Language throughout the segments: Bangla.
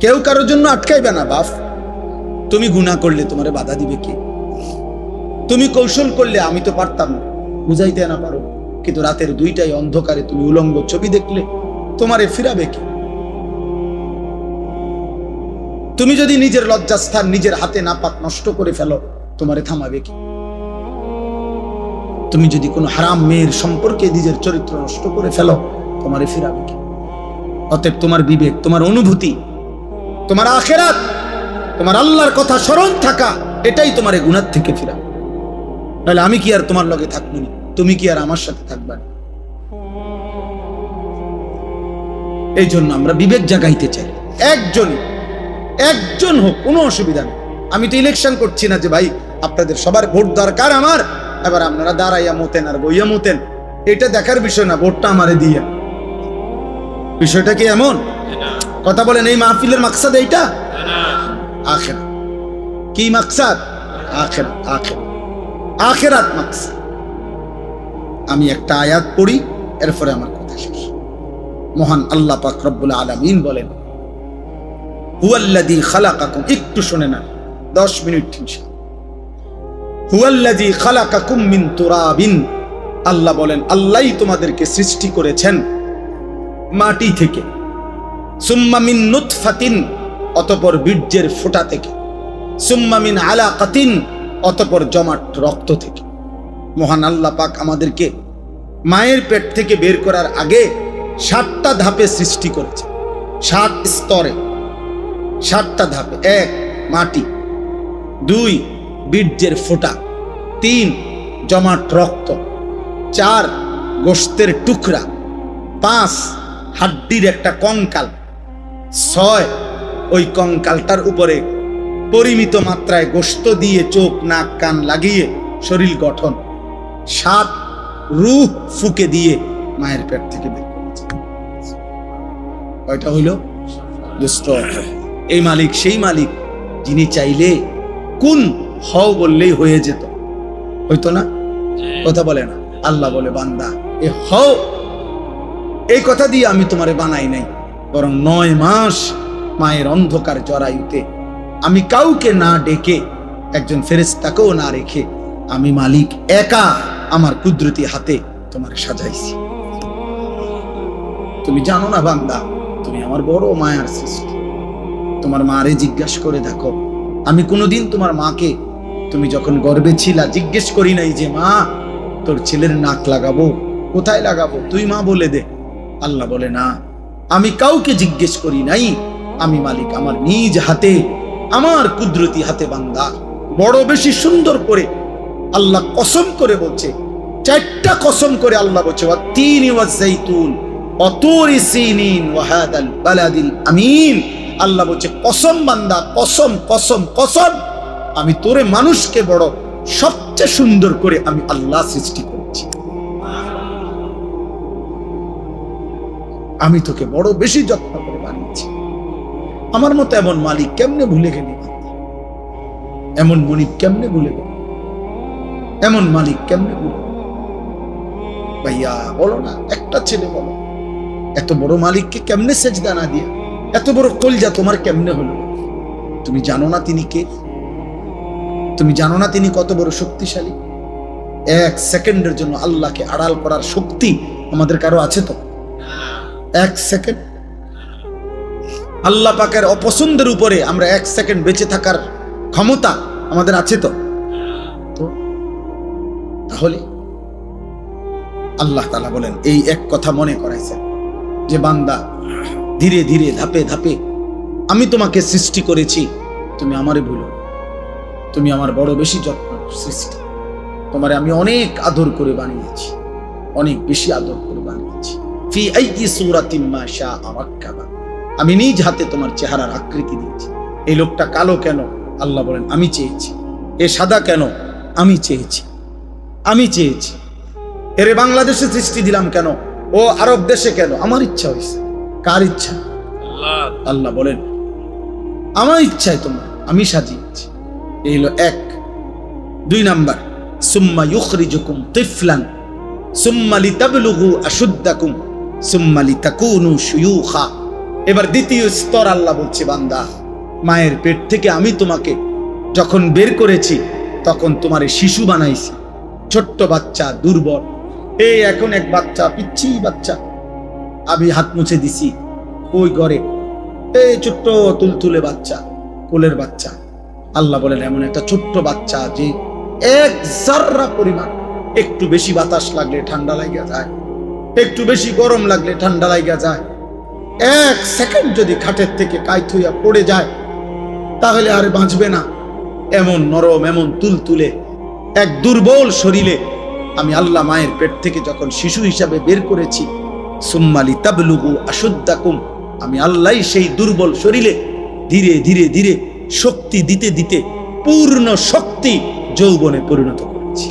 কেউ কারোর জন্য আটকাইবে না বাপ। তুমি গুনাহ করলে তোমারে বাধা দিবে কে? তুমি কৌশল করলে আমি তো পারতাম না, বুঝাইতে না পারো, কিন্তু রাতের 2টায় অন্ধকারে তুমি উলঙ্গ ছবি দেখলে তোমারে ফিরাবে কে? তুমি যদি নিজের লজ্জাস্থান নিজের হাতে নাপাক নষ্ট করে ফেলো, তোমারে থামাবে কে? তুমি যদি কোনো হারাম মেয়ের সম্পর্কে নিজের চরিত্র নষ্ট করে ফেলো, তোমারে ফিরাবে কে? অতএব তোমার বিবেক, তোমার অনুভূতি, তোমার আখিরাত, তোমার আল্লাহর কথা স্মরণ থাকা, এটাই তোমার এই গুনাহ থেকে ফিরাবে। তাহলে আমি কি আর তোমার লগে থাকবো না? তুমি কি আর আমার সাথে থাকবা না? এই জন্য আমরা বিবেক জাগাইতে চাই। একজন হোক, কোনো অসুবিধা নেই। আমি তো ইলেকশন করছি না যে ভাই আপনাদের সবার ভোট দরকার আমার, এবার আপনারা দাঁড়াইয়া মতেন আর বইয়া মতেন, এটা দেখার বিষয় না। ভোটটা আমারে দিয়ে, বিষয়টা কি এমন? কথা বলেন, এই মাহফিলের মাকসাদ এইটা? আখিরাত। কি মাকসাদ? আখিরাত। আখিরাত মাকসাদ। আমি একটা আয়াত পড়ি, এরপরে আমার কথা শেষ। মহান আল্লাহ পাক রব্বুল আলামিন বলেন, হুয়াল্লাযী খালাকাকুম, একটু শুনে না, 10 মিনিট ইনশাআল্লাহ। হুয়াল্লাযী খালাকাকুম মিন তুরাবিন, আল্লাহ বলেন আল্লাহই তোমাদেরকে সৃষ্টি করেছেন মাটি থেকে। সুম্মা মিন নুতফাতিন, অতঃপর বীর্যের ফোঁটা থেকে। সুম্মা মিন আলাকাতিন, অতঃপর জমাট রক্ত থেকে। মহান আল্লাহ পাক আমাদেরকে মায়ের পেট থেকে বের করার আগে 7টা ধাপে সৃষ্টি করেছে। 7 স্তরে, 7টা ধাপে। 1 মাটি, 2 বীর্যের ফোঁটা, 3 জমাট রক্ত, 4 গোশতের টুকরা, 5 হাড্ডির একটা কঙ্কাল, 6 ওই কঙ্কালটার উপরে পরিমিত মাত্রায় গোশত দিয়ে চোখ নাক কান লাগিয়ে শরীর গঠন, 7 রূহ ফুকে দিয়ে মায়ের পেট থেকে বের করেছে। কয়টা হইল? দোস্ত, এই মালিক সেই মালিক যিনি চাইলে কোন হও বললেই হয়ে যেত, হইতো না? কথা বলে না? আল্লাহ বলে, বান্দা এ হও, এই কথা দিয়ে আমি তোমারে বানাই নাই, বরং 9 মাস মায়ের অন্ধকার জরায়ুতে আমি কাউকে না ডেকে, একজন ফেরেশতাকেও না রেখে, আমি মালিক একা আমার কুদরতি হাতে তোমার সাজাইছি। তুমি জানো না বান্দা, তুমি আমার বড় মায়ার সৃষ্টি। তোমার মারে জিজ্ঞাসা করে দেখো, আমি কোনোদিন তোমার মাকে, তুমি যখন গর্ভে ছিলা, জিজ্ঞেস করি নাই যে মা তোর ছেলের নাক লাগাবো, কোথায় লাগাবো, তুই মা বলে দে। আল্লাহ বলে না, আমি কাউকে জিজ্ঞেস করি নাই, আমি মালিক আমার নিজ হাতে, আমার কুদরতি হাতে বান্দা বড় বেশি সুন্দর করে আল্লাহ কসম করে বলছে, 4টা কসম করে আল্লাহ বলছে, ওয়াত-তিনি ওয়াজ-যাইতুন ওয়া তুরি সিনিন ওয়া হাদাল বালাদিল আমিন। আল্লাহ বলছে কসম বান্দা, কসম কসম কসম, আমি তোরে মানুষকে বড় সবচেয়ে সুন্দর করে আমি আল্লাহ সৃষ্টি করেছি। আমি তোকে বড় বেশি যত্ন করে বানিয়েছি। আমার মতো এমন মালিক কেমনে ভুলে গেলি? এমন মনিব কেমনে ভুলে গেল? এমন মালিক কেমনে ভুলে? ভাইয়া বলো না, একটা ছেলে বলো, এত বড় মালিককে কেমনে সেজদা না দিয়া, এত বড় কলজা তোমার কেমনে হলো? তুমি জানো না তিনি কে? তুমি জানো না তিনি কত বড় শক্তিশালী? 1 সেকেন্ডের জন্য আল্লাহকে আড়াল করার শক্তি আমাদের কারো আছে তো? 1 সেকেন্ড আল্লাহ পাকের অপছন্দের উপরে আমরা 1 সেকেন্ড বেঁচে থাকার ক্ষমতা আমাদের আছে তো? তাহলে আল্লাহ তাআলা বলেন, এই এক কথা মনে করাইছেন যে বান্দা, ধীরে ধীরে ধাপে ধাপে আমি তোমাকে সৃষ্টি করেছি, তুমি আমারে ভুলো, তুমি আমার বড় বেশি যত্ন সৃষ্টি, তোমারে আমি অনেক আদর করে বানিয়েছি, অনেক বেশি আদর করে বানিয়েছি। ফি আইয়ি সূরাতিন মা শাআ রাক্কাবা, আমি নিজ হাতে তোমার চেহারার আকৃতি দিয়েছি। এই লোকটা কালো কেন? আল্লাহ বলেন আমি চেয়েছি। এ সাদা কেন? আমি চেয়েছি। আমি চেয়েছি। এরে বাংলাদেশে সৃষ্টি দিলাম কেন? ও আরব দেশে কেন? আমার ইচ্ছা হয়েছে। কার ইচ্ছা? আল্লাহ বলেন আমার ইচ্ছায় তোমার আমি সাজিয়েছি। এই হলো 1। 2 নাম্বার, সুম্মা ইউখরিজুকুম তিফলান সুম্মা লিতাবলুগু আশুদ্দাকুম সুম্মা লিতাকুনু শুয়ুখা এবার দ্বিতীয় স্তর আল্লাহ বলছে, বান্দা মায়ের পেট থেকে আমি তোমাকে যখন বের করেছি তখন তোমার শিশু বানাইছি, ছোট্ট বাচ্চা, দুর্বল। এই এখন এক বাচ্চা, পিচ্ছি বাচ্চা, আমি হাত মুছে দিছি ওই ঘরে, এই ছোট্ট তুলতুলে বাচ্চা, কোলের বাচ্চা। আল্লাহ বলেন এমন একটা ছোট্ট বাচ্চা যে এক জাররা পরিমাণ একটু বেশি বাতাস লাগলে ঠান্ডা লাগিয়া যায়, একটু বেশি গরম লাগলে ঠান্ডা লাগিয়া যায়। এক সেকেন্ড যদি খাটের থেকে কাইত হইয়া পড়ে যায় তাহলে আর বাঁচবে না। এমন নরম, এমন তুলতুলে এক দুর্বল শরীরে আমি আল্লাহ মায়ের পেট থেকে যখন শিশু হিসাবে বের করেছি, সুম্মালি তাবলুগু আশুদ্দাকুম, আমি আল্লাহ সেই দুর্বল শরীরে ধীরে ধীরে ধীরে শক্তি দিতে দিতে পূর্ণ শক্তি যৌবনে পরিণত করেছি।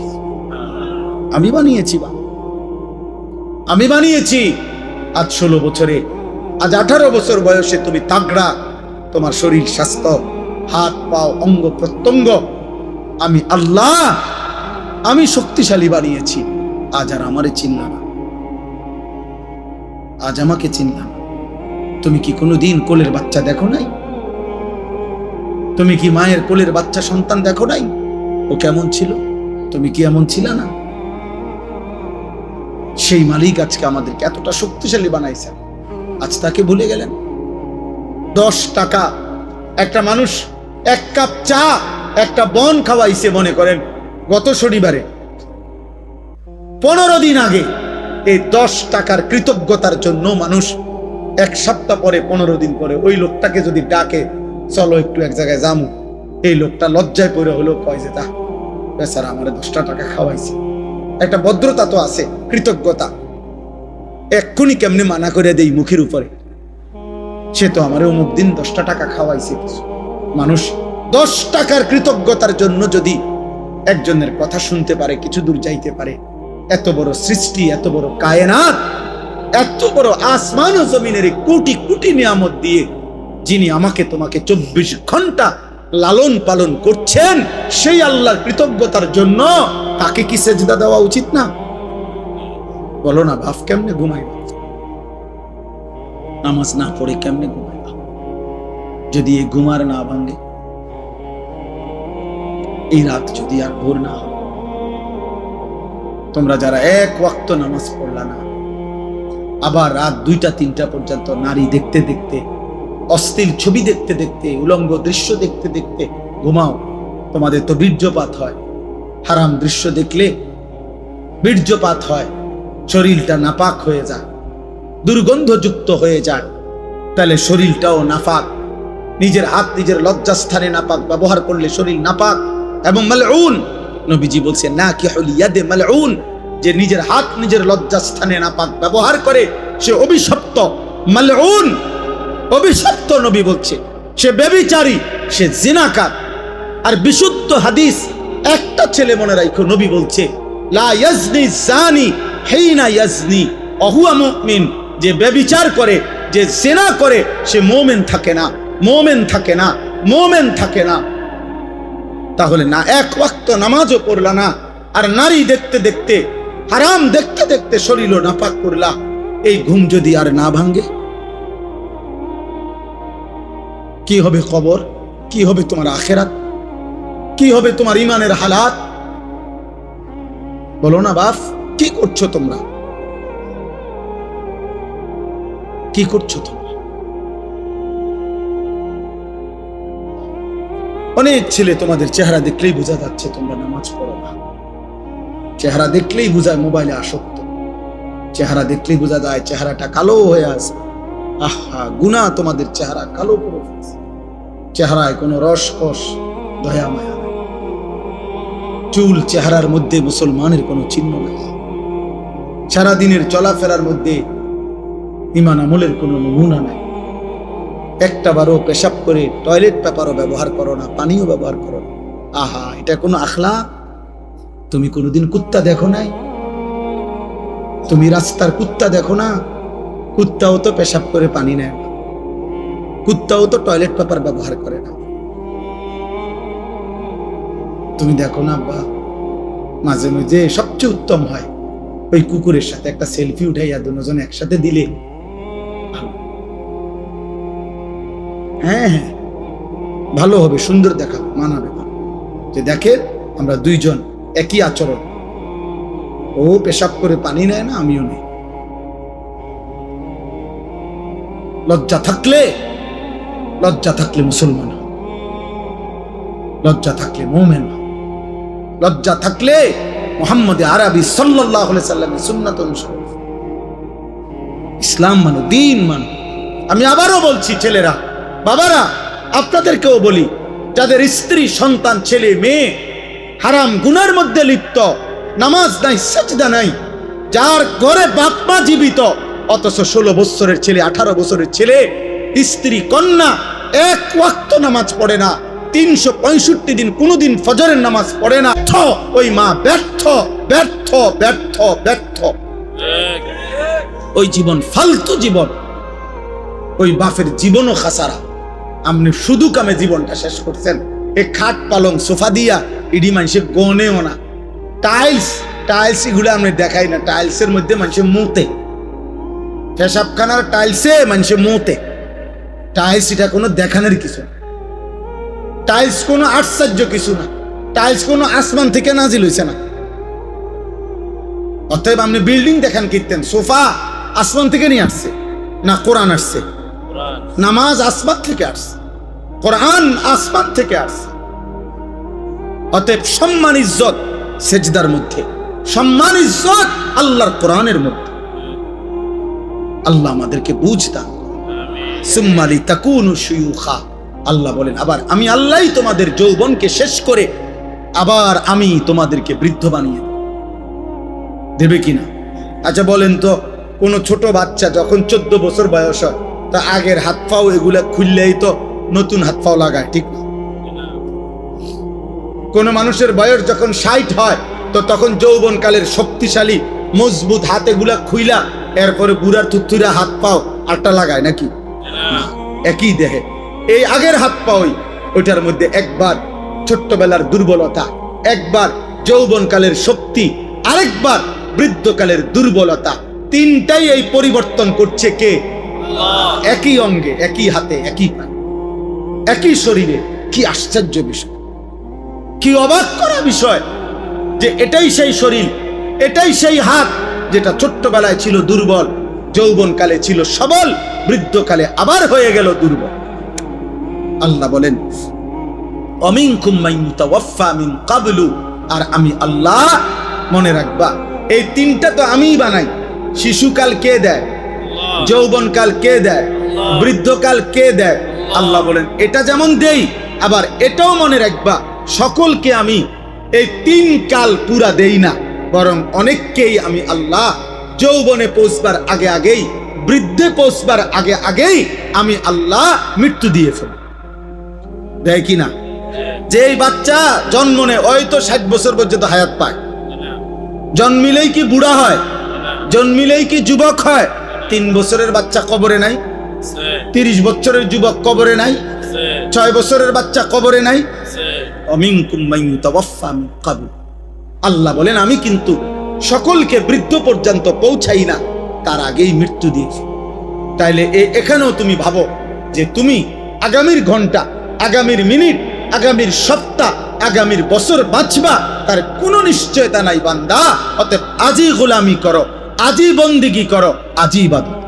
আমি বানিয়েছি, আমি বানিয়েছি। আজ 16 বছরে, আজ 18 বছর বয়সে তুমি তাগড়া, তোমার শরীর স্বাস্থ্য, হাত পাও, অঙ্গ প্রত্যঙ্গ আমি আল্লাহ, আমি শক্তিশালী বানিয়েছি। আজ আর আমারে চিনলা না, আজ আমাকে চিনলা না। তুমি কি কোনোদিন কোলের বাচ্চা দেখো নাই? তুমি কি মায়ের কোলের বাচ্চা সন্তান দেখো নাই? ও কেমন ছিল? তুমি কি এমন ছিল না? সেই মালিক আজকে আমাদেরকে এতটা শক্তিশালী বানাইছেন, আজ তাকে ভুলে গেলেন। 10 টাকা একটা মানুষ এক কাপ চা, একটা বন খাওয়াইছে, মনে করেন গত শনিবারে, 15 দিন আগে। এই 10 টাকার কৃতজ্ঞতার জন্য মানুষ 1 সপ্তাহ পরে, 15 দিন পরে ওই লোকটাকে যদি ডাকে, চলো একটু এক জায়গায় যামু, এই লোকটা লজ্জায় পড়ে হলেও কয় যে তা বেচারা আমারে 10 টাকা খাওয়াইছে। একটা ভদ্রতা তো আছে, কৃতজ্ঞতা। এক্ষুনি কেমনে মানা করে দেই মুখের উপরে, সে তো আমারে অমুক দিন 10 টাকা খাওয়াইছে। মানুষ 10 টাকার কৃতজ্ঞতার জন্য যদি একজনের কথা শুনতে পারে, কিছু দূর যাইতে পারে। এত বড় সৃষ্টি, এত বড় কায়নাত, এত বড় আসমান ও জমিনের কোটি কোটি নিয়ামত দিয়ে যিনি আমাকে তোমাকে 24 ঘন্টা লালন পালন করছেন, সেই আল্লাহর কৃতজ্ঞতার জন্য তাকে কি সেজদা দেওয়া উচিত না? বলো না বাপ, কেমনে ঘুমাইবা? নামাজ না পড়ে কেমনে ঘুমাইবা? যদি এই ঘুমার না ভাঙে, এই রাত যদি আর ভোর না হয়, তোমরা যারা এক ওয়াক্ত নামাজ পড়লা না, আবার রাত 2টা 3টা পর্যন্ত নারী দেখতে দেখতে, অশ্লীল ছবি দেখতে দেখতে, উলঙ্গ দৃশ্য দেখতে দেখতে ঘুমাও, তোমাদের তো বীর্যপাত হয়। হারাম দৃশ্য দেখলে বীর্যপাত হয়, শরীরটা নাপাক হয়ে যায়, দুর্গন্ধযুক্ত হয়ে যায়। তাহলে শরীরটাও নাপাক। নিজের হাত নিজের লজ্জাস্থানে নাপাক ব্যবহার করলে শরীর নাপাক এবং মালউন। নবীজি বলছেন নাকিহুল ইয়াদে মালউন, যে নিজের হাত নিজের লজ্জাস্থানে নাপাক ব্যবহার করে সে অভিশপ্ত, মালউন, অভিশপ্ত। নবী বলছে সে ব্যভিচারী, সে জিনাকার। আর বিশুদ্ধ হাদিস একটা ছেলে মনে রাখো, নবী বলছে লা ইয়াজনি জানি হিনা ইয়াজনি ওয়া মুমিন, যে ব্যভিচার করে, যে জিনা করে, সে মুমিন থাকে না, মুমিন থাকে না, মুমিন থাকে না। তাহলে না এক ওয়াক্ত নামাজও পড়লা না, আর নারী দেখতে দেখতে, হারাম দেখতে দেখতে শরীরও নাপাক করলা। এই ঘুম যদি আর না ভাঙে, কি হবে খবর? কি হবে তোমার আখেরাত? কি হবে তোমার ইমানের হালাত? বলো না বাপ, কি করছো তোমরা? কি করছো তোমরা? অনেক ছেলে তোমাদের চেহারা দেখলেই বোঝা যাচ্ছে তোমরা নামাজ পড়ো না। চেহারা দেখলেই বোঝায় মোবাইলে আসক্ত, চেহারা দেখলেই বোঝা যায় চেহারাটা কালো হয়ে আছে। আহা, গুনাহ তোমাদের চেহারা কালো করে ফেলছে। চেহারায় কোনো রস কস, দয়া মায়া নাই। চুল চেহারার মধ্যে মুসলমানের কোনো চিহ্ন নাই। সারাদিনের চলাফেরার মধ্যে ঈমান আমলের কোনো নমুনা নাই। একটা বারও পেশাব করে টয়লেট পেপারও ব্যবহার করো না, পানিও ব্যবহার করো না। আহা, এটা কোনো আখলাক? তুমি কোনোদিন কুত্তা দেখো নাই? তুমি রাস্তার কুত্তা দেখো না? কুত্তাও তো পেশাব করে পানি নেয় না, কুত্তাও তো টয়লেট পেপার ব্যবহার করে না। তুমি দেখো না আব্বা, মাঝে মাঝে সবচেয়ে উত্তম হয় ওই কুকুরের সাথে একটা সেলফি উঠাইয়া দুজন একসাথে দিলে হ্যাঁ হ্যাঁ, ভালো হবে, সুন্দর দেখাবো, মানাবে না। যে দেখে আমরা দুইজন একই আচরণ, ও পেশাব করে পানি নেয় না, আমিও নেই। লজ্জা থাকলে মুসলমান, লজ্জা থাকলে মুমিন, লজ্জা থাকলে মুহাম্মদ আরবি সাল্লাল্লাহু আলাইহি সাল্লামের সুন্নাত অনুসরণ। ইসলাম মানো, দ্বীন মানো। আমি আবারও বলছি, ছেলেরা, বাবারা, আপনাদেরকেও বলি, যাদের স্ত্রী, সন্তান, ছেলে মেয়ে হারাম গুনার মধ্যে লিপ্ত, নামাজ নাই, সাজদা নাই, যার ঘরে বাপ মা জীবিত, অথচ 16 বছরের ছেলে, 18 বছরের ছেলে, স্ত্রী, কন্যা এক ওয়াক্ত নামাজ পড়ে না, 365 দিন কোনদিন ফজরের নামাজ পড়ে না, ওই মা ব্যর্থ ব্যর্থ ব্যর্থ ব্যর্থ। ওই জীবন ফালতু জীবন, ওই বাপের জীবনও খাসারা। আপনি শুধু কামে জীবনটা শেষ করছেন। এই খাট পালং সোফা দিয়া ইডি মানুষের গনেও না, টাইলস এগুলো আমি দেখাই না। টাইলসের মধ্যে মানুষের মুতে, পেশাবখানার টাইলসে মানুষের মুতে। টাইলস এটা কোনো দেখানোর কিছু না, টাইলস কোনো আশ্চর্য কিছু না, টাইলস কোনো আসমান থেকে নাজিল হইছে না। অতএব আপনি বিল্ডিং দেখান কীর্তেন, সোফা আসমান থেকে নিয়ে আসছে না, কোরআন আসছে? নামাজ আসমান থেকে আসছে, কোরআন আসমান থেকে আসছে। অতএব সম্মান ইজ্জত সেজদার মধ্যে, সম্মান ইজ্জত আল্লাহর কোরআনের মধ্যে। আল্লাহ আমাদেরকে বুঝতাম। সুম্মালি তাকুনু শুয়ুখা, আল্লাহ বলেন, আবার আমি আল্লাহই তোমাদের যৌবনকে শেষ করে আবার আমি তোমাদেরকে বৃদ্ধ বানিয়ে দেবে কিনা? আচ্ছা বলেন তো, কোন ছোট বাচ্চা যখন 14 বছর বয়স হয়, তা আগের হাত পাও এগুলা খুললেই তো নতুন হাত পাও লাগায়, ঠিক না? কোন মানুষের বয়স যখন 60 হয়, তো তখন যৌবনকালের শক্তিশালী মজবুত হাত এগুলা খুইলা এরপরে বুড়ার থুতুরা হাত পাও আটটা লাগায় নাকি? একই দেহে এই আগের হাত পাওই, ওইটার মধ্যে একবার ছোট্টবেলার দুর্বলতা, একবার যৌবনকালের শক্তি, আরেকবার বৃদ্ধকালের দুর্বলতা, তিনটাই এই পরিবর্তন করছে কে? একই অঙ্গে, একই হাতে, একই পায়ে, একই শরীরে। কি আশ্চর্য বিষয়, কি অবাক করা বিষয় যে এটাই সেই শরীর, এটাই সেই হাত যেটা ছোট্টবেলায় ছিল দুর্বল, যৌবনকালে ছিল সবল, বৃদ্ধকালে আবার হয়ে গেল দুর্বল। আল্লাহ বলেন, অমিনকুম মান ইউতাওয়াফা মিন ক্বাবলু, আর আমি আল্লাহ, মনে রাখবা এই তিনটা তো আমিই বানাই। শিশুকাল কে দেয়? যৌবনকাল কে দেয়? বৃদ্ধকাল কে দেয়? আল্লাহ বলেন, এটা যেমন দেই, আবার এটাও মনে রাখবা সকলকে আমি এই 3 কাল পুরা দেই না, বরং অনেককেই আমি আল্লাহ যৌবনে পৌঁছবার আগে আগেই, বৃদ্ধে পৌঁছবার আগে আগেই আমি আল্লাহ মৃত্যু দিয়ে ফেলি। দেয় কি না? যেই বাচ্চা জন্ম নেয় ওই তো 60 বছর পর্যন্ত হায়াত পায়, জন্মিলেই কি বুড়া হয়? জন্মিলেই কি যুবক হয়? 3 বছরের বাচ্চা কবরে নাই, 30 বছরের যুবক কবরে নাই, 6 বছরের বাচ্চা কবরে নাই। অমিনকুম মান ইউতাওয়াফা মিন ক্বাবল, আল্লাহ বলেন আমি কিন্তু সকলকে বৃদ্ধ পর্যন্ত পৌঁছাই না, তার আগেই মৃত্যু দিয়েছি। তাইলে এখানেও তুমি ভাবো যে তুমি আগামীর ঘন্টা, আগামীর মিনিট, আগামীর সপ্তাহ, আগামীর বছর বাঁচবা, তার কোনো নিশ্চয়তা নাই বান্দা। অতএব আজই গোলামি করো, আজই বন্দিগি করো, আজই ইবাদত।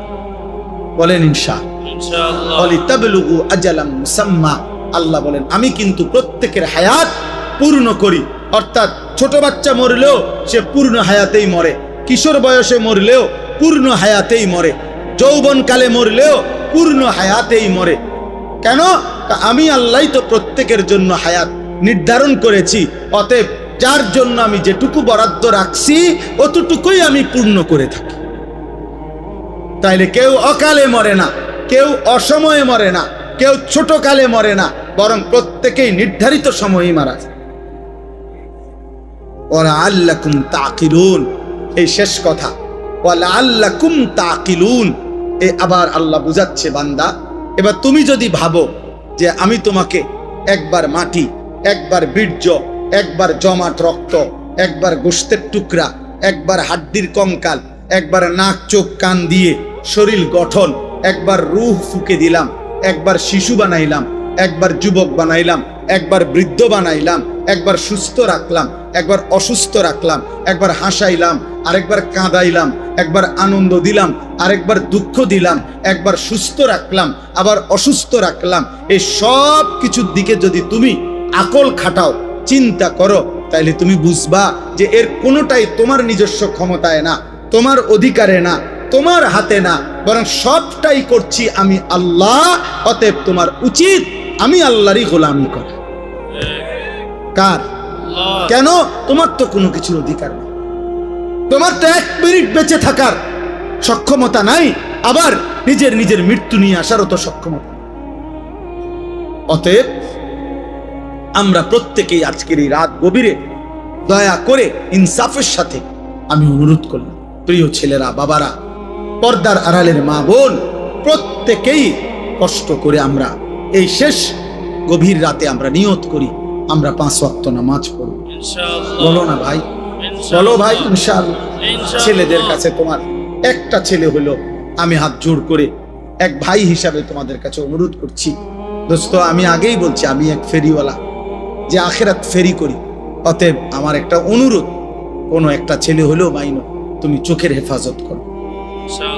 বলেন ইনশাআল্লাহ। ওয়ালিতাবলুগু আজালাম মুসাম্মা, আল্লাহ বলেন আমি কিন্তু প্রত্যেকের হায়াত পূর্ণ করি। অর্থাৎ ছোট বাচ্চা মরলেও সে পূর্ণ হায়াতেই মরে, কিশোর বয়সে মরলেও পূর্ণ হায়াতেই মরে, যৌবনকালে মরলেও পূর্ণ হায়াতেই মরে। কেন? আমি আল্লাহই তো প্রত্যেকের জন্য হায়াত নির্ধারণ করেছি। অতএব যার জন্য আমি যেটুকু বরাদ্দ রাখছি অতটুকুই আমি পূর্ণ করে থাকি। তাইলে কেউ অকালে মরে না, কেউ অসময়ে মরে না, কেউ ছোট কালে মরে না, বরং প্রত্যেকেই নির্ধারিত সময়ে মারা যায়। ওয়ালাআল্লাকুম তাকিলুন, এই শেষ কথা, ওয়ালাআল্লাকুম তাকিলুন, এ আবার আল্লাহ বুঝাচ্ছে বান্দা, এবার তুমি যদি ভাবো যে আমি তোমাকে একবার মাটি, একবার বীর্য, একবার জমাট রক্ত, একবার গোশতের টুকরা, একবার হাড্ডির কঙ্কাল, একবার নাক চোখ কান দিয়ে শরীর গঠন, একবার রূহ ফুঁকে দিলাম, একবার শিশু বানাইলাম, একবার যুবক বানাইলাম, একবার বৃদ্ধ বানাইলাম, একবার সুস্থ রাখলাম, একবার অসুস্থ রাখলাম, একবার হাসাইলাম, আরেকবার কাঁদাইলাম, একবার আনন্দ দিলাম, আরেকবার দুঃখ দিলাম, একবার সুস্থ রাখলাম, আবার অসুস্থ রাখলাম। এই সব কিছুর দিকে যদি তুমি আকল খাটাও, চিন্তা করো, তাইলে তুমি বুঝবা যে এর কোনোটাই তোমার নিজস্ব ক্ষমতায় না, তোমার অধিকারে না, তোমার হাতে না, বরং সবটাই করছি আমি আল্লাহ। অতএব তোমার উচিত আমি আল্লাহরই গোলামি করা। কার? কেন? তোমার তো কোনো কিছুর অধিকার নেই, তোমার তো 1 মিনিট বেঁচে থাকার সক্ষমতা নাই, আবার নিজের মৃত্যু নিয়ে আসারও তো সক্ষমতা। অতএব আমরা প্রত্যেকেই আজকের এই রাত গভীরে দয়া করে ইনসাফের সাথে আমি অনুরোধ করলাম, প্রিয় ছেলেরা, বাবারা, পর্দার আড়ালের মা বোন, প্রত্যেকেই কষ্ট করে আমরা এই শেষ গভীর রাতে আমরা নিয়ত করি আমরা 5 ওয়াক্ত নামাজ পড়ব। বলো না ভাই, বলো ভাই, ইনশাআল্লাহ। ছেলেদের কাছে তোমার একটা ছেলে হলো, আমি হাত জোড় করে এক ভাই হিসাবে তোমাদের কাছে অনুরোধ করছি, দোস্ত, আমি আগেই বলছি আমি এক ফেরিওয়ালা, যে আখিরাত ফেরি করি। অতএব আমার একটা অনুরোধ, কোনো একটা ছেলে হলেও মাইনো, তুমি চোখের হেফাজত করো।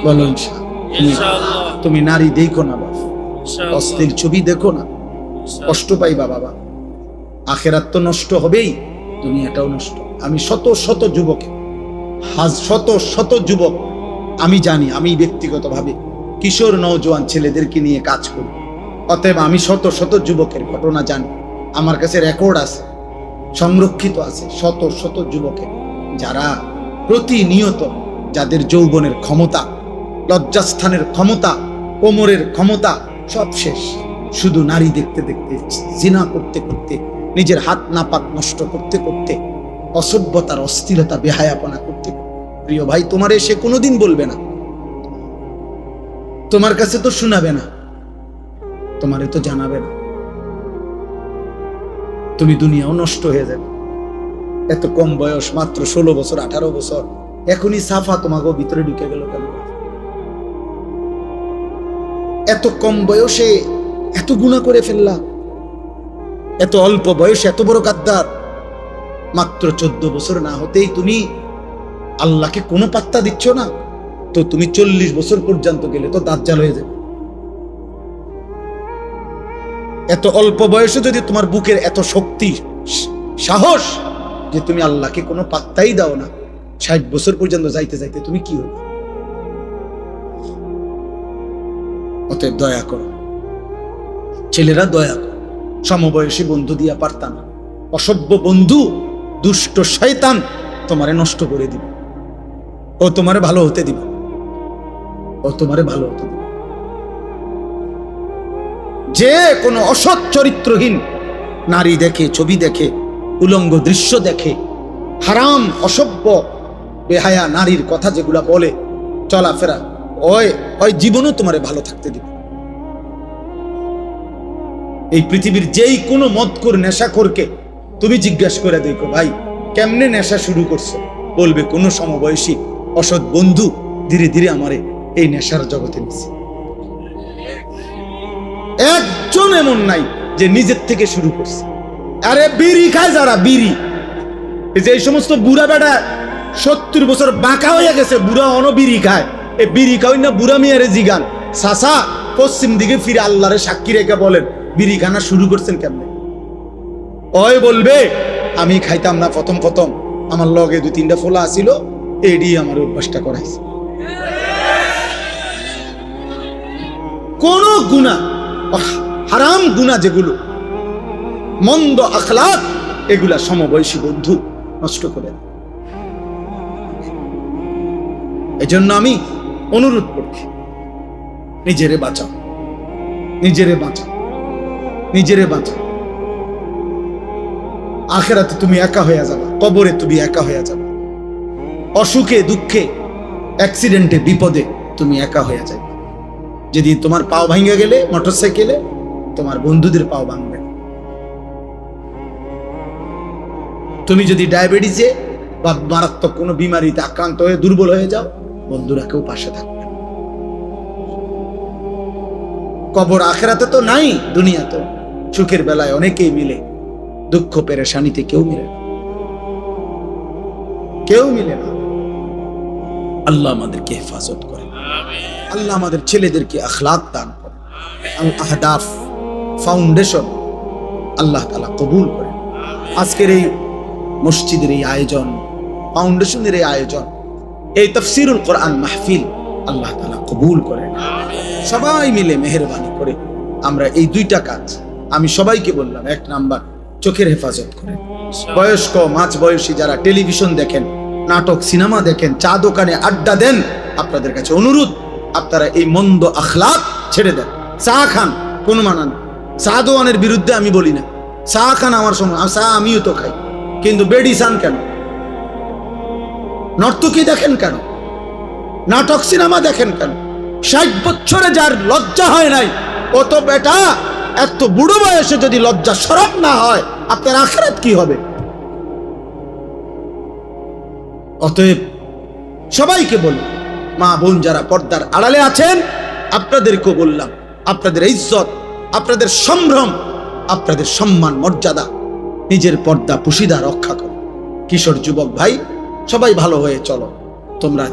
বলো ইনশাআল্লাহ। তুমি নারী দেখো না বাবা, অশ্লীল ছবি দেখো না, কষ্ট পাইবা বাবা। আখিরাত তো নষ্ট হবেই, দুনিয়াটাও নষ্ট। আমি শত যুবক, শত যুবক আমি জানি, আমি ব্যক্তিগতভাবে কিশোর নওজোয়ান ছেলেদেরকে নিয়ে কাজ করি। অতএব আমি শত যুবকের ঘটনা জানি, আমার কাছে রেকর্ড আছে, সংরক্ষিত আছে, শত যুবকের যারা প্রতিনিয়ত, যাদের যৌবনের ক্ষমতা, লজ্জাস্থানের ক্ষমতা, কোমরের ক্ষমতা সব শেষ, শুধু নারী দেখতে দেখতে, জিনা করতে করতে, নিজের হাত নাপাক নষ্ট করতে করতে, অসভ্যতার অস্থিরতা বেহায়াপনা করতে। প্রিয় ভাই, তোমার সে কোনোদিন বলবে না, তোমার কাছে তো শোনাবে না, তোমারে তো জানাবে না, তুমি দুনিয়াও নষ্ট হয়ে যাবে। এত কম বয়স, মাত্র 16 বছর 18 বছর, এখনই সাফা তোমাকে ভিতরে ঢুকে গেল কেন? এত কম বয়সে এত গুনাহ করে ফেললা, এত অল্প বয়সে এত বড় গাদ্দার। মাত্র 14 বছর না হতেই তুমি আল্লাহকে কোনো পাত্তা দিচ্ছ না, তো তুমি 40 বছর পর্যন্ত গেলে তো দাজ্জাল হয়ে যাবে। এত অল্প বয়সে যদি তোমার বুকের এত শক্তি, সাহস, যে তুমি আল্লাহকে কোনো পাত্তাই দাও না, 60 বছর পর্যন্ত যাইতে যাইতে তুমি কি হবে? অতএব দয়া করো ছেলেরা, দয়া করো। সমবয়সী বন্ধু দিয়া পারতা না, অসভ্য বন্ধু, দুষ্ট শয়তান তোমারে নষ্ট করে দিবে, ও তোমারে ভালো হতে দিবে, ও তোমারে ভালো হতে দিবে। যে কোনো অসৎ চরিত্রহীন নারী দেখে, ছবি দেখে, উলঙ্গ দৃশ্য দেখে, হারাম অসভ্য বেহায়া নারীর কথা যেগুলা বলে, চলাফেরা, ওই জীবনও তোমারে ভালো থাকতে দিবে। এই পৃথিবীর যেই কোনো মদখোর নেশাখোরকে তুমি জিজ্ঞাসা করে দেখো, ভাই কেমনে নেশা শুরু করছো, বলবে কোনো সমবয়সী অসৎ বন্ধু ধীরে ধীরে আমারে এই নেশার জগতে নিছে। একজন এমন নাই যে নিজের থেকে শুরু করছে। আরে বিড়ি খায় যারা, বিড়ি, যে এই সমস্ত বুড়া বেড়া 70 বছর বাঁকা হয়ে গেছে, বুড়া বিড়ি খায়, এই বিড়ি খাওয়াই না বুড়া মিয়ারে জিগান, চাচা পশ্চিম দিকে ফিরে আল্লাহরে সাক্ষী রেখে বলেন বিড়ি খানা শুরু করছেন কেমনে? ওই বলবে আমি খাইতাম না প্রথম, আমার লগে 2-3টা ফোলা আসিল, এডি আমার অভ্যাসটা করাইছে। কোন গুনাহ, হারাম গুনাহ যেগুলো, মন্দ আখলাক, এগুলা সমবয়সী বন্ধু নষ্ট করে। এজন্য আমি অনুরোধ করছি, নিজেরে বাঁচাও, নিজেরে বাঁচাও, নিজেরে বাঁচাও। আখিরাতে তুমি একা হয়ে যাবে, কবরে তুমি একা হয়ে যাবে, অসুখে দুঃখে অ্যাক্সিডেন্টে বিপদে তুমি একা হয়ে যাবে। যদি তোমার পাও ভাঙে গেলে মোটরসাইকেলে, তোমার বন্ধুদের পাও ভাঙবে। তুমি যদি ডায়াবেটিসে বা মারাত্মক কোনো বিমারিতে আক্রান্ত হয়ে দুর্বল হয়ে যাও, বন্ধুরা কেউ পাশে থাকবে। কবর আখেরাতে তো নাই, দুনিয়াতে সুখের বেলায় অনেকেই মিলে, দুঃখ পেরেশানিতে কেউ মিলে না, কেউ মিলে না। আল্লাহ আমাদেরকে হেফাজত করে, আল্লাহ আমাদের ছেলেদেরকে আখলাক দান করে, আল আহদাফ ফাউন্ডেশন আল্লাহ তাআলা কবুল করে। আজকের এই মসজিদের এই আয়োজন, ফাউন্ডেশনের এই আয়োজন, এই তাফসীরুল কোরআন মাহফিল আল্লাহ তাআলা কবুল করেন। সবাই মিলে মেহেরবানি করে আমরা এই দুইটা কাজ আমি সবাইকে বললাম। এক নাম্বার, চোখের হেফাজত করেন। বয়স্ক মাঝ বয়সী যারা টেলিভিশন দেখেন, নাটক সিনেমা দেখেন, চা দোকানে আড্ডা দেন, আপনাদের কাছে অনুরোধ, আপনারা এই মন্দ আখলাক ছেড়ে দেন। চা খান, কোনো মানা নেই, চা দোয়ানের বিরুদ্ধে আমি বলি না, চা খান আমার সময়, চা আমিও তো খাই, কিন্তু বেডি চান কেন? নর্তকী দেখেন কেন? নাটক সিনেমা দেখেন কেন? 60 বছরে যার লজ্জা হয় নাই, ও তো বেটা এত বুড়ো বয়সে যদি লজ্জা শরম না হয়, আপনার আখিরাত কি হবে? অতএব সবাইকে বললাম, মা বোন যারা পর্দার আড়ালে আছেন, আপনাদেরকেও বললাম, আপনাদের ইজ্জত, আপনাদের সম্ভ্রম, আপনাদের সম্মান মর্যাদা, নিজের পর্দা পুশিদা রক্ষা করো। কিশোর যুবক ভাই, সবাই ভালো হয়ে চলো। তোমরা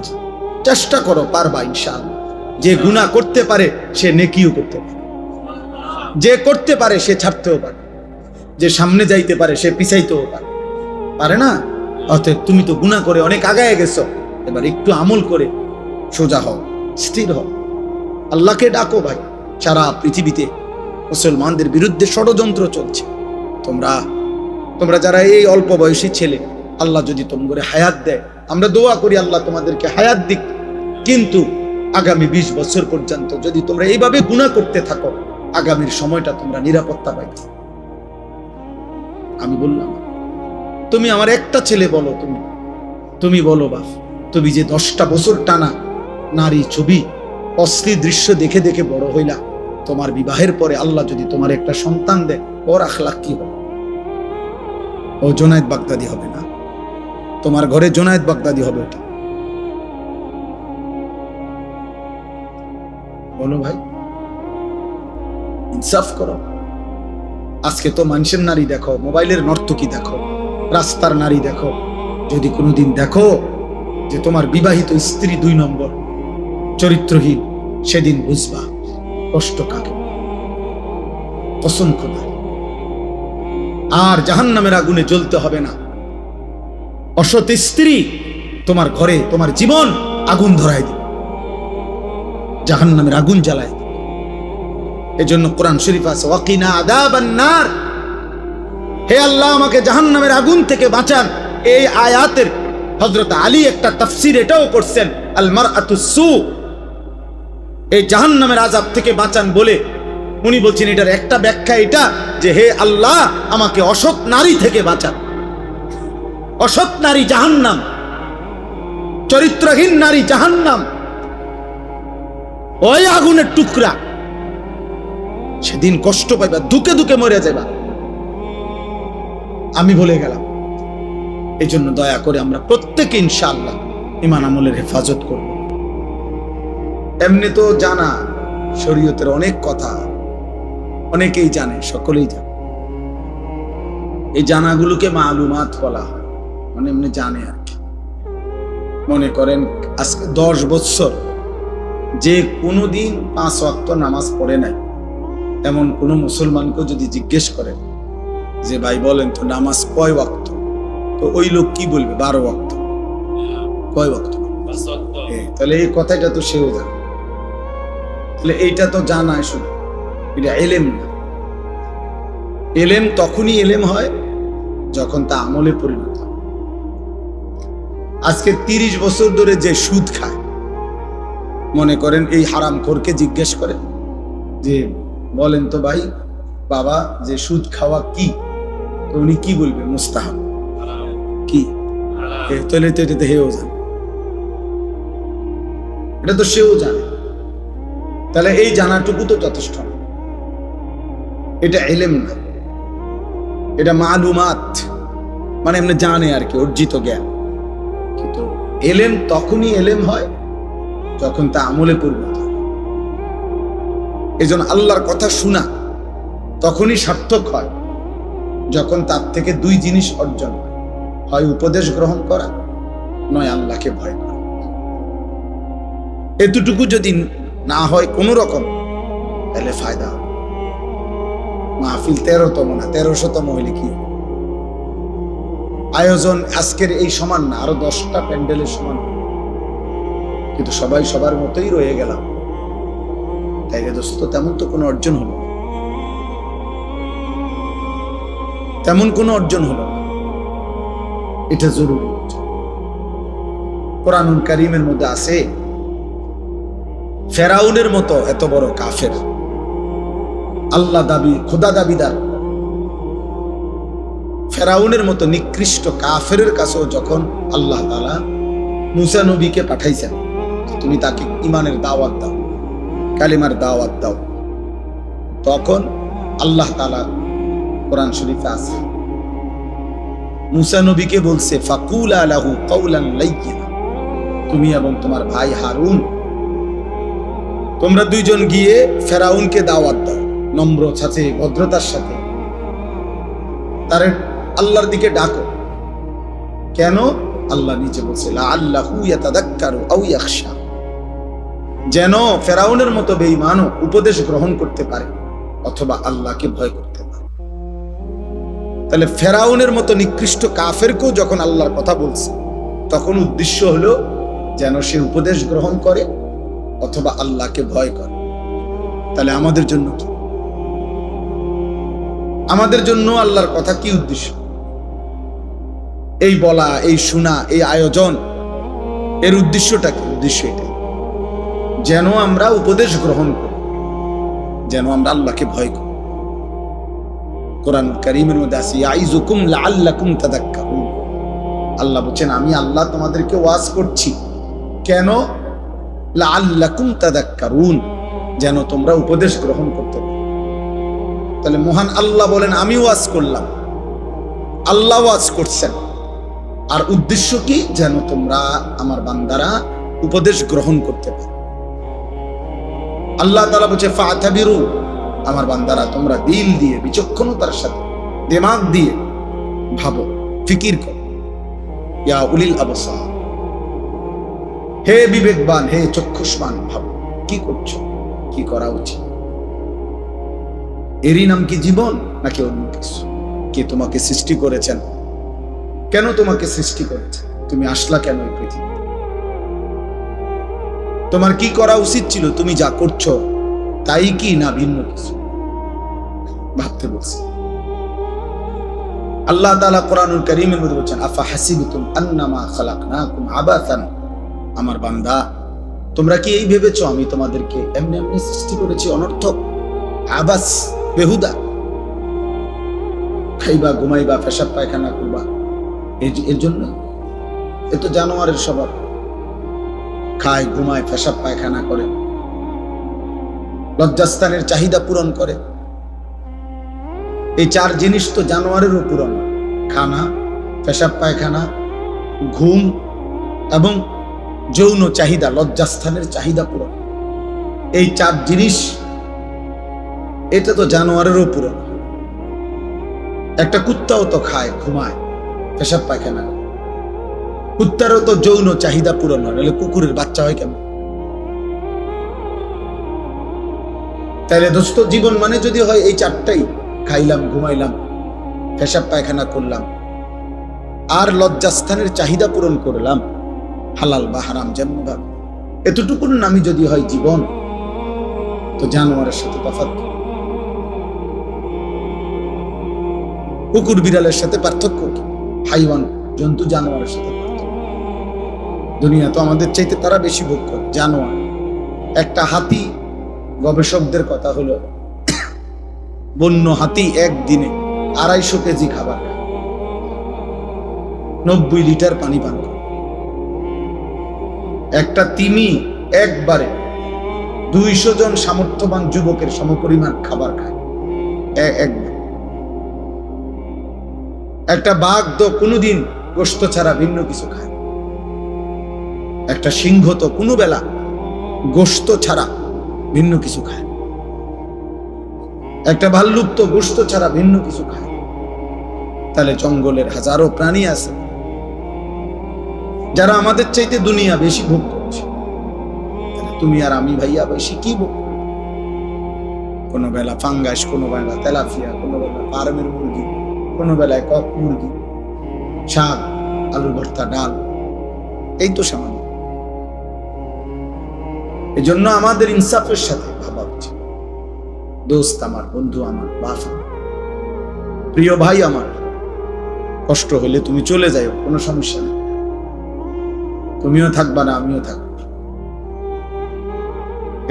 চেষ্টা করো, পারবা ইনশাআল্লাহ। যে গুনাহ করতে পারে সে নেকিও করতে পারে, যে করতে পারে সে ছাড়তেও পারে, যে সামনে যাইতে পারে সে পিছাইতেও পারে, পারে না? অতএব তুমি তো গুনাহ করে অনেক আগায় গেছো, এবার একটু আমল করে সোজা হও, স্থির হও, আল্লাহকে ডাকো। ভাই, সারা পৃথিবীতে মুসলমানদের বিরুদ্ধে ষড়যন্ত্র চলছে। তোমরা যারা এই অল্প বয়সী ছেলে, আল্লাহ যদি তোমাদের হায়াত দেয়, আমরা দোয়া করি আল্লাহ তোমাদেরকে হায়াত দিক, কিন্তু আগামী 20 বছর পর্যন্ত যদি তোমরা এইভাবে গুনাহ করতে থাকো, আগামীর সময়টা তোমরা নিরাপত্তা পাইবে। আমি বললাম, তুমি আমার একটা ছেলে বলো, তুমি বলো বাপ, তুমি যে 10টা বছর টানা নারী ছবি অশ্লীল দৃশ্য দেখে দেখে বড় হইলা, তোমার বিবাহের পরে আল্লাহ যদি তোমার একটা সন্তান দেয়, ওর আখলাক কি হবে? ও জোনায়েদ বাগদাদি হবে না? তোমার ঘরে জোনায়েদ বাগদাদি হবে ওটা? বলো ভাই, ইনসাফ করো। আজকে তো মানুষের নারী দেখো, মোবাইলের নর্তকী দেখো, রাস্তার নারী দেখো। যদি কোনোদিন দেখো যে তোমার বিবাহিত স্ত্রী 2 নম্বর চরিত্রহীন, সেদিন বুঝবা কষ্ট কাকে। কসম খোদা, আর জাহান্নামের আগুনে জ্বলতে হবে না। অসৎ স্ত্রী তোমার ঘরে তোমার জীবন আগুন ধরায় দিবে, জাহান্নামের আগুন জ্বালায় দিবে। এজন্য কোরআন শরীফ আছে, ওয়াকিনা আযাবান নার, হে আল্লাহ আমাকে জাহান্নামের আগুন থেকে বাঁচান। এই আয়াতের হযরত আলী একটা তাফসীর এটাও করছেন, আল মারআতুস সু, এই জাহান্নামের আযাব থেকে বাঁচান বলে উনি বলছেন এটার একটা ব্যাখ্যা এটা, যে হে আল্লাহ আমাকে অসৎ নারী থেকে বাঁচান। অসৎ নারী জাহান্নাম, চরিত্রহীন নারী জাহান্নাম, ওই আগুনের টুকরা, সেদিন কষ্ট পাইবা, দুকে দুকে মরে যাবা। আমি বলে গেলাম। এই জন্য দয়া করে আমরা প্রত্যেকে ইনশাআল্লাহ ঈমান আমলের হেফাজত করব। এমনি তো জানা শরীয়তের অনেক কথা অনেকেই জানে, সকলেই জানে। এই জানাগুলোকে মালুমাত বলা হয়, মানে এমনি জানে আর কি। মনে করেন আজকে 10 বছর যে কোনোদিন 5 ওয়াক্ত নামাজ পড়ে নাই, এমন কোন মুসলমানকে যদি জিজ্ঞেস করেন যে ভাই বলেন তো নামাজ কয় ওয়াক্ত, তো ওই লোক কি বলবে? 12 ওয়াক্ত। কয় ওয়াক্ত? তাহলে এই কথাটা তো সেও জানে। তাহলে এইটা তো জানায় শুধু, এটা এলেম না। এলেম তখনই এলেম হয় যখন তা আমলে পরিণত হয়। আজকে 30 বছর ধরে যে সুদ খায়, মনে করেন এই হারামখোরকে জিজ্ঞেস করেন যে বলেন তো ভাই বাবা যে সুদ খাওয়া কি, তো উনি কি বলবে? মুস্তাহাব। কি? তাহলে তো এটা তো হেও জানে, এটা তো সেও জানে। তাহলে এই জানাটুকু তো যথেষ্ট না, এটা এলেম না, এটা মালুমাত, মানে এমনি জানে আর কি, অর্জিত জ্ঞান। কিন্তু এলেম তখনই এলেম হয় যখন তা আমলে পরিণত হয়। এজন্য আল্লাহর কথা শোনা তখনই সার্থক হয় যখন তার থেকে দুই জিনিস অর্জন হয়, হয় উপদেশ গ্রহণ করা, নয় আল্লাহকে ভয় করা। এতটুকু যদি না হয় কোন রকম, তাহলে ফায়দা হবে। মাহফিল 13তম না 1300তম হইলে কি আয়োজন আজকের এই সমান না, আরো 10টা প্যান্ডেলের সমান, কিন্তু সবাই সবার মতোই রয়ে গেলাম। তাইলে দোস্ত তেমন তো কোনো অর্জন হলো, তেমন কোনো অর্জন হলো না। এটা জরুরি। কোরআনুল কারীমের মধ্যে আছে ফেরাউনের মতো এত বড় কাফের, আল্লাহ দাবি খোদা দাবিদার ফেরাউনের মতো নিকৃষ্ট কাফেরের কাছেও যখন আল্লাহ তাআলা মুসা নবীকে পাঠাইছেন, তুমি তাকে ঈমানের দাওয়াত দাও, কালিমার দাওয়াত দাও, তখন আল্লাহ তাআলা কোরআন শরীফে আছে মুসা নবীকে বলছে ফাকুলা লাহু কাওলান লাইয়িনা, তুমি এবং তোমার ভাই হারুন তোমরা দুইজন গিয়ে ফেরাউনকে দাওয়াত দাও, নম্র সাথে ভদ্রতার সাথে তার আল্লাহর দিকে ডাকো। কেন? আল্লাহ নিজে বলছে লাআল্লাহু ইয়াতাযাক্কারু আও ইয়াখশা, যেন ফেরাউনের মতো বেঈমানও উপদেশ গ্রহণ করতে পারে অথবা আল্লাহকে ভয় করতে পারে। তাহলে ফেরাউনের মতো নিকৃষ্ট কাফেরকেও যখন আল্লাহর কথা বলছে, তখন উদ্দেশ্য হলো যেন সে উপদেশ গ্রহণ করে অথবা আল্লাহকে ভয় করে। তাহলে আমাদের জন্য কি? আমাদের জন্য আল্লাহর কথা কি উদ্দেশ্য? এই বলা, এই শোনা, এই আয়োজন, এর উদ্দেশ্যটা কি? উদ্দেশ্য এটাই যেন আমরা উপদেশ গ্রহণ করি, যেন আমরা আল্লাহকে ভয় করি। কোরআন কারীমের মধ্যে আছে ইয়াইযুকুম লাআল্লাকুম তাযাক্কারুন, আল্লাহ বলেন আমি আল্লাহ তোমাদেরকে ওয়াজ করছি। কেন? লাআল্লাকুম তাযাক্কারুন, যেন তোমরা উপদেশ গ্রহণ করতে পারো। তাহলে মহান আল্লাহ বলেন আমি ওয়াজ করলাম, আল্লাহ ওয়াজ করছেন, আর উদ্দেশ্য কি? যেন তোমরা আমার বান্দারা উপদেশ গ্রহণ করতে পারো। আল্লাহ তাআলা বলছে ফাতাবিরু, আমার বান্দারা তোমরা দিল দিয়ে বিচক্ষণতার সাথে দিমাগ দিয়ে ভাবো, ফিকির করো। ইয়া উলিল আবসার, হে বিবেকবান, হে চক্ষুষ্মান, ভাবো কি করছো, কি করা উচিত। এরই নাম কি জীবন নাকি অন্য কিছু? কে তোমাকে সৃষ্টি করেছেন? কেন তোমাকে সৃষ্টি করেছেন? তুমি আসলা কেন এই পৃথিবীতে? তোমার কি করা উচিত ছিল? তুমি যা করছো তাই কি না ভিন্ন কিছু? ভাবতে বলছি। আল্লাহ তাআলা কোরআনুল কারীমের মধ্যে বলেন আফা হাসিবতুম আন্নামা খালাকনাকুম আবাসান, আমার বান্দা তোমরা কি এই ভেবেছো আমি তোমাদেরকে এমনি এমনি সৃষ্টি করেছি অনর্থক, আবাস, বেহুদা? খাইবা, ঘুমাইবা, পেশাব পায়খানা করবা, এর জন্য? এ তো জানোয়ারের স্বভাব, খায়, ঘুমায়, পেশাব পায়খানা করে, লজ্জাস্থানের চাহিদা পূরণ করে। এই 4 জিনিস তো জানোয়ারেরও পূরণ, খানা, পেশাব পায়খানা, ঘুম এবং যৌন চাহিদা, লজ্জাস্থানের চাহিদা পূরণ। এই 4 জিনিস এটা তো জানোয়ারেরও পূরণ। একটা কুত্তাও তো খায়, ঘুমায়, পেশাব পায়খানা করে, কুত্তারও তো যৌন চাহিদা পূরণ হয়, নাহলে কুকুরের বাচ্চা হয় কেমন? তাইলে দোস্ত জীবন মানে যদি হয় এই 4টাই, খাইলাম, ঘুমাইলাম, পেশাব পায়খানা করলাম, আর লজ্জাস্থানের চাহিদা পূরণ করলাম, হালাল বা হারাম যেমন ভাবে, এতটুকুর নামই যদি হয় জীবন, তো জানোয়ারের সাথে তফাৎ কি? কুকুর বিড়ালের সাথে পার্থক্য কি? হাইওয়ান, জন্তু, জানোয়ারের সাথে পার্থক্য। দুনিয়া তো আমাদের চাইতে তারা বেশি ভোগ করে, জানোয়ার। একটা হাতি, গবেষকদের কথা হলো বন্য হাতি একদিনে 250 কেজি খাবার খায়, 90 লিটার পানি পান করে। একটা তিমি একবারে 200 জন সামর্থ্যবান যুবকের সমপরিমাণ খাবার খায় একবার। একটা বাঘ তো কোনোদিন গোশত ছাড়া ভিন্ন কিছু খায়। একটা সিংহ তো কোনো বেলা গোশত ছাড়া ভিন্ন কিছু খায়। একটা ভাল্লুক তো গোশত ছাড়া ভিন্ন কিছু খায়, তাহলে জঙ্গলের হাজারো প্রাণী আছে যারা আমাদের চাইতে দুনিয়া বেশি ভোগ করছে। তুমি আর আমি ভাইয়া বেশি কি ভোগ? কোনো বেলা ফাঙ্গাস, কোনো বেলা তেলাপিয়া, কোনো বেলা ফার্মের মুরগি, কোনো বেলায় কক মুরগি, শাক, আলু ভর্তা, ডাল, এই তো সামান্য। এই জন্য আমাদের ইনসাফের সাথে ভাবা উচিত। দোস্ত আমার, বন্ধু আমার, বাপ আমার, প্রিয় ভাই আমার, কষ্ট হলে তুমি চলে যাও, কোনো সমস্যা নেই। তুমিও থাকবা না, আমিও থাকবো।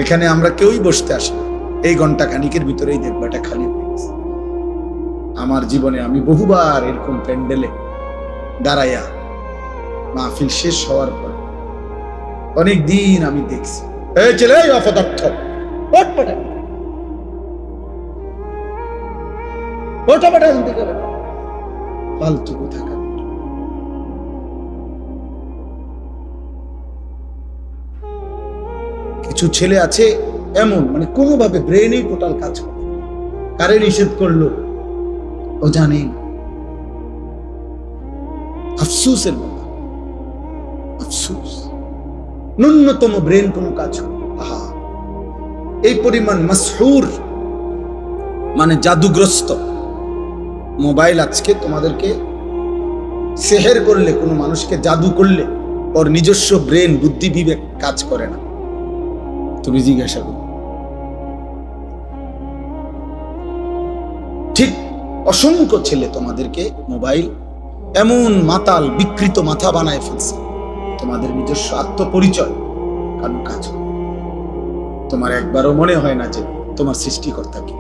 এখানে আমরা কেউই বসতে আসি, এই ঘন্টা খানিকের ভিতরেই দেখবো এটা খালি হয়ে গেছে। আমার জীবনে আমি বহুবার এরকম প্যান্ডেলে দাঁড়াইয়া মাহফিল শেষ হওয়ার পর অনেক দিন আমি দেখছি, এই ছেলে অপদার্থ, ফালতু কোথাকার। কিছু ছেলে আছে এমন, মানে কোনোভাবে ব্রেনই টোটাল কাজ করে। কারে নিষেধ করলো ও জানে। আফসোসের ব্যাপার, আফসোস, ন্যূনতম ব্রেন কোনো কাজ করে। আহা, এই পরিমাণ মাসহুর মানে জাদুগ্রস্ত মোবাইল আজকে তোমাদেরকে সেহের করলে, কোনো মানুষকে জাদু করলে ওর নিজস্ব ব্রেন, বুদ্ধি, বিবেক কাজ করে না। তুমি জিজ্ঞাসা করো। ঠিক অসংখ্য ছেলে তোমাদেরকে মোবাইল এমন মাতাল, বিকৃত মাথা বানায় ফেলছে, তোমাদের নিজস্ব আত্মপরিচয় কারণ কাজ করে। তোমার একবারও মনে হয় না যে তোমার সৃষ্টিকর্তা কি,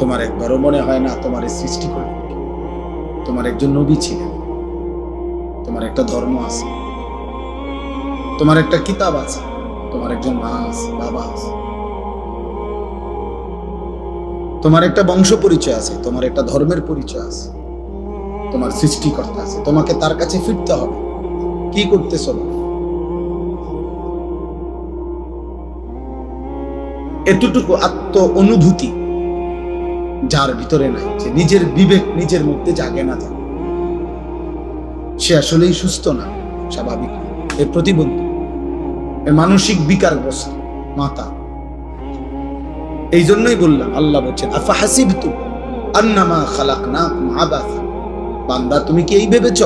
তোমার একবারও মনে হয় না তোমার সৃষ্টি করে তোমার একজন নবী ছিলেন, তোমার একটা ধর্ম আছে, তোমার একটা কিতাব আছে, তোমার একজন মা আছে, বাবা আছে, তোমার একটা বংশ পরিচয় আছে, তোমার একটা ধর্মের পরিচয় আছে, তোমার সৃষ্টিকর্তা আছে। তোমাকে তার কাছে ফিরতে হবে। কি করতেছ? এতটুকু আত্ম অনুভূতি যার ভিতরে নাই, যে নিজের বিবেক নিজের মধ্যে জাগে না, থাকে, সে আসলেই সুস্থ না, স্বাভাবিক, এর প্রতিবন্ধী, মানসিক বিকারগ্রস্ত মাতা। এই জন্যই বললাম, আল্লাহ বলছেন আফা হাসিবতুম আন্নামা খালাকনাকুম আবাসা, বান্দা তুমি কি এই ভেবেছ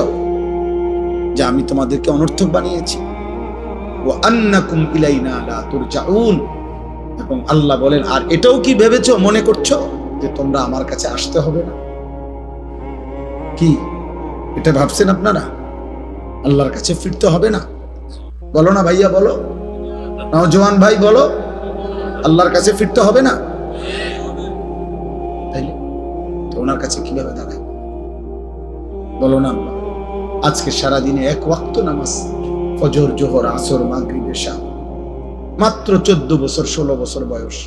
যে আমি তোমাদেরকে অনর্থক বানিয়েছি? ওয়া আন্নাকুম ইলাইনা লা তুরজাউন, এবং আল্লাহ বলেন আর এটাও কি ভেবেছো, মনে করছো যে তোমরা আমার কাছে আসতে হবে না? কি এটা ভাবছেন আপনারা? আল্লাহর কাছে ফিরতে হবে না? বলো না ভাইয়া, বলো, নওজোয়ান ভাই বলো, আল্লাহর কাছে ফিরতে হবে না? তাইলে তো ওনার কাছে কিভাবে দাঁড়ায়? বলো না। আজকে সারাদিনে এক ওয়াক্ত নামাজ, ফজর, জোহর, আসর, মাগরিব, এশা, মাত্র 14 বছর 16 বছর বয়স,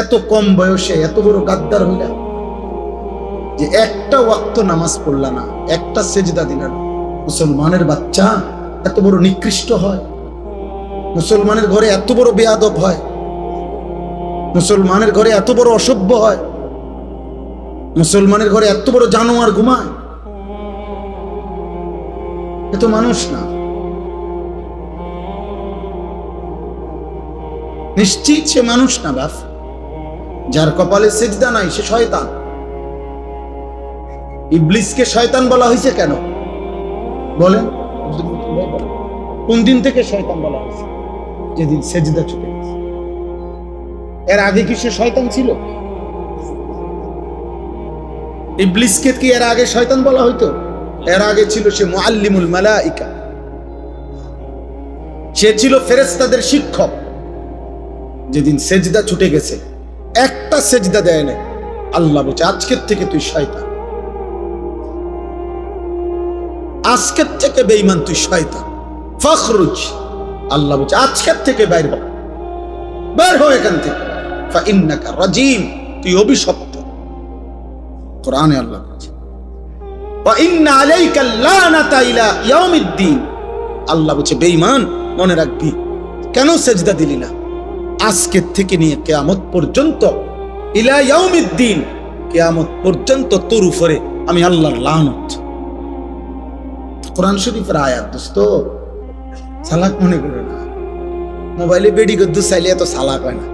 এত কম বয়সে এত বড় গাদ্দার হইলা যে একটা ওয়াক্ত নামাজ পড়লা না, একটা সেজদা দিলা না। মুসলমানের বাচ্চা এত বড় নিকৃষ্ট হয়, মুসলমানের ঘরে এত বড় বেয়াদব হয়, মুসলমানের ঘরে এত বড় অসভ্য হয়, মুসলমানের ঘরে এত বড় জানোয়ার ঘুমায়। এ তো মানুষ না, নিশ্চিত সে মানুষ না বাপ। যার কপালে সেজদা নাই সে শয়তান। ইবলিসকে শয়তান বলা হয়েছে কেন বলেন? কোন দিন থেকে শয়তান বলা হয়েছে? যেদিন সেজদা ছুটে গেছে। এর আগে কি সে শয়তান ছিল? ইবলিসকে কি এর আগে শয়তান বলা হইতো? এর আগে ছিল সে মুআল্লিমুল মালাইকা, সে ছিল ফেরেশতাদের শিক্ষক। যেদিন সেজদা ছুটে গেছে, একটা সেজদা দেয় না, আল্লাহ বলছে আজকের থেকে তুই শয়তান, আজকের থেকে বেঈমান, তুই শয়তান, ফখরুজ। আল্লাহ বলছে আজকের থেকে বাইর হ, বের হো এখান থেকে, ফাইন্নাকা রাজিম, তুই অভিশপ্ত। কোরআনে আল্লাহ বলছে ওয়া ইন্না আলাইকা লানাতা ইলা ইয়াউমিদ্দিন। আল্লাহ বলছে বেঈমান, মনে রাখবি, কেন সেজদা দিলি না? আজকের থেকে নিয়ে কিয়ামত পর্যন্ত ইলা ইয়াউমিদ্দিন, কিয়ামত পর্যন্ত তোর উপরে আমি আল্লাহর লানত। কোরআন শরীফের আয়াত দোস্ত, সালাক মনে করে না। মোবাইলে বেডি গদ্দু চাইলে এত সালাক হয় না।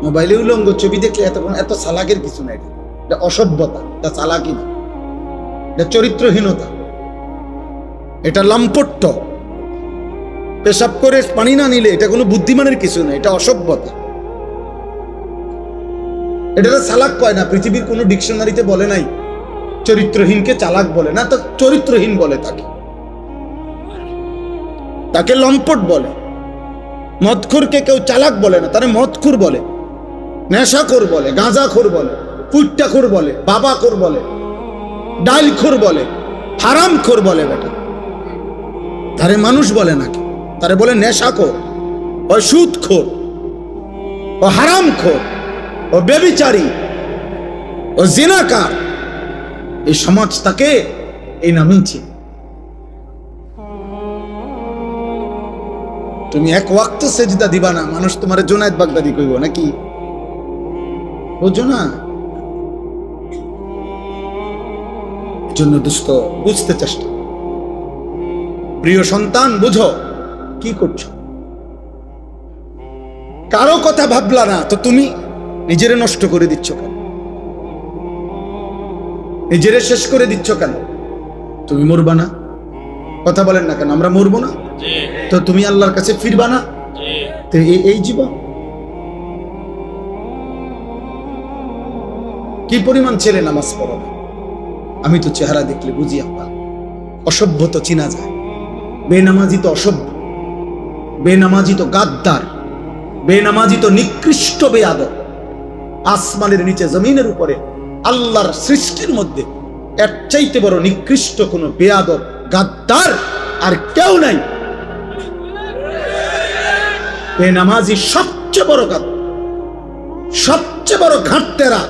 মোবাইলে উলঙ্গ ছবি দেখলে এত সালাকের কিছু নাই। এটা অসভ্যতা, এটা চালাকি না, এটা চরিত্রহীনতা, এটা লম্পট্য। পেশাব করে পানি না নিলে এটা কোনো বুদ্ধিমানের কিছু না, এটা অসভ্যতা। এটা চালাক কয় না, পৃথিবীর কোনো ডিকশনারিতে বলে নাই চরিত্রহীনকে চালাক বলে না, তো চরিত্রহীন বলে তাকে লম্পট বলে। মদখোরকে কেউ চালাক বলে না, তারে মদখোর বলে, নেশাখোর বলে, গাঁজাখোর বলে, পুট্টাখোর বলে, বাবাখোর বলে, ডাইলখোর বলে, হারামখোর বলে। বেটা তারে মানুষ বলে নাকি? তারে বলে নেশাখোর, ও সুদখোর, ও হারামখোর, ও ব্যভিচারী, ও জিনাকার। এই সমাজ তাকে এই নামেই চিনে। তুমি এক ওয়াক্ত সেজদা দিবা না, মানুষ তোমার জুনায়েদ বাগদাদি কইব নাকি? বুঝো না? জন্য দোস্ত বুঝতে চেষ্টা। প্রিয় সন্তান, বুঝো কি করছো। কারো কথা ভাবলা না তো তুমি নিজেরে নষ্ট করে দিচ্ছ কেন? নিজেরে শেষ করে দিচ্ছ কেন? তুমি মরবা না? কথা বলেন না কেন? আমরা মরবো না? তো তুমি আল্লাহর কাছে ফিরবা না? তো এই জীবন কি পরিমাণ ছেলে নামাজ পড়ো না? আমি তো চেহারা দেখলে বুঝি আব্বা, অসভ্য তো চিনা যায়। বেনামাজি তো অসভ্য, বেনামাজি তো গাদ্দার, বেনামাজি তো নিকৃষ্ট বেয়াদব। আসমানের নিচে জমিনের উপরে আল্লাহর সৃষ্টির মধ্যে এর চাইতে বড় নিকৃষ্ট কোন বেয়াদব গাদ্দার আর কেউ নাই। বেনামাজি সবচেয়ে বড় গাদ্দার, সবচেয়ে বড় ঘাটতেরা,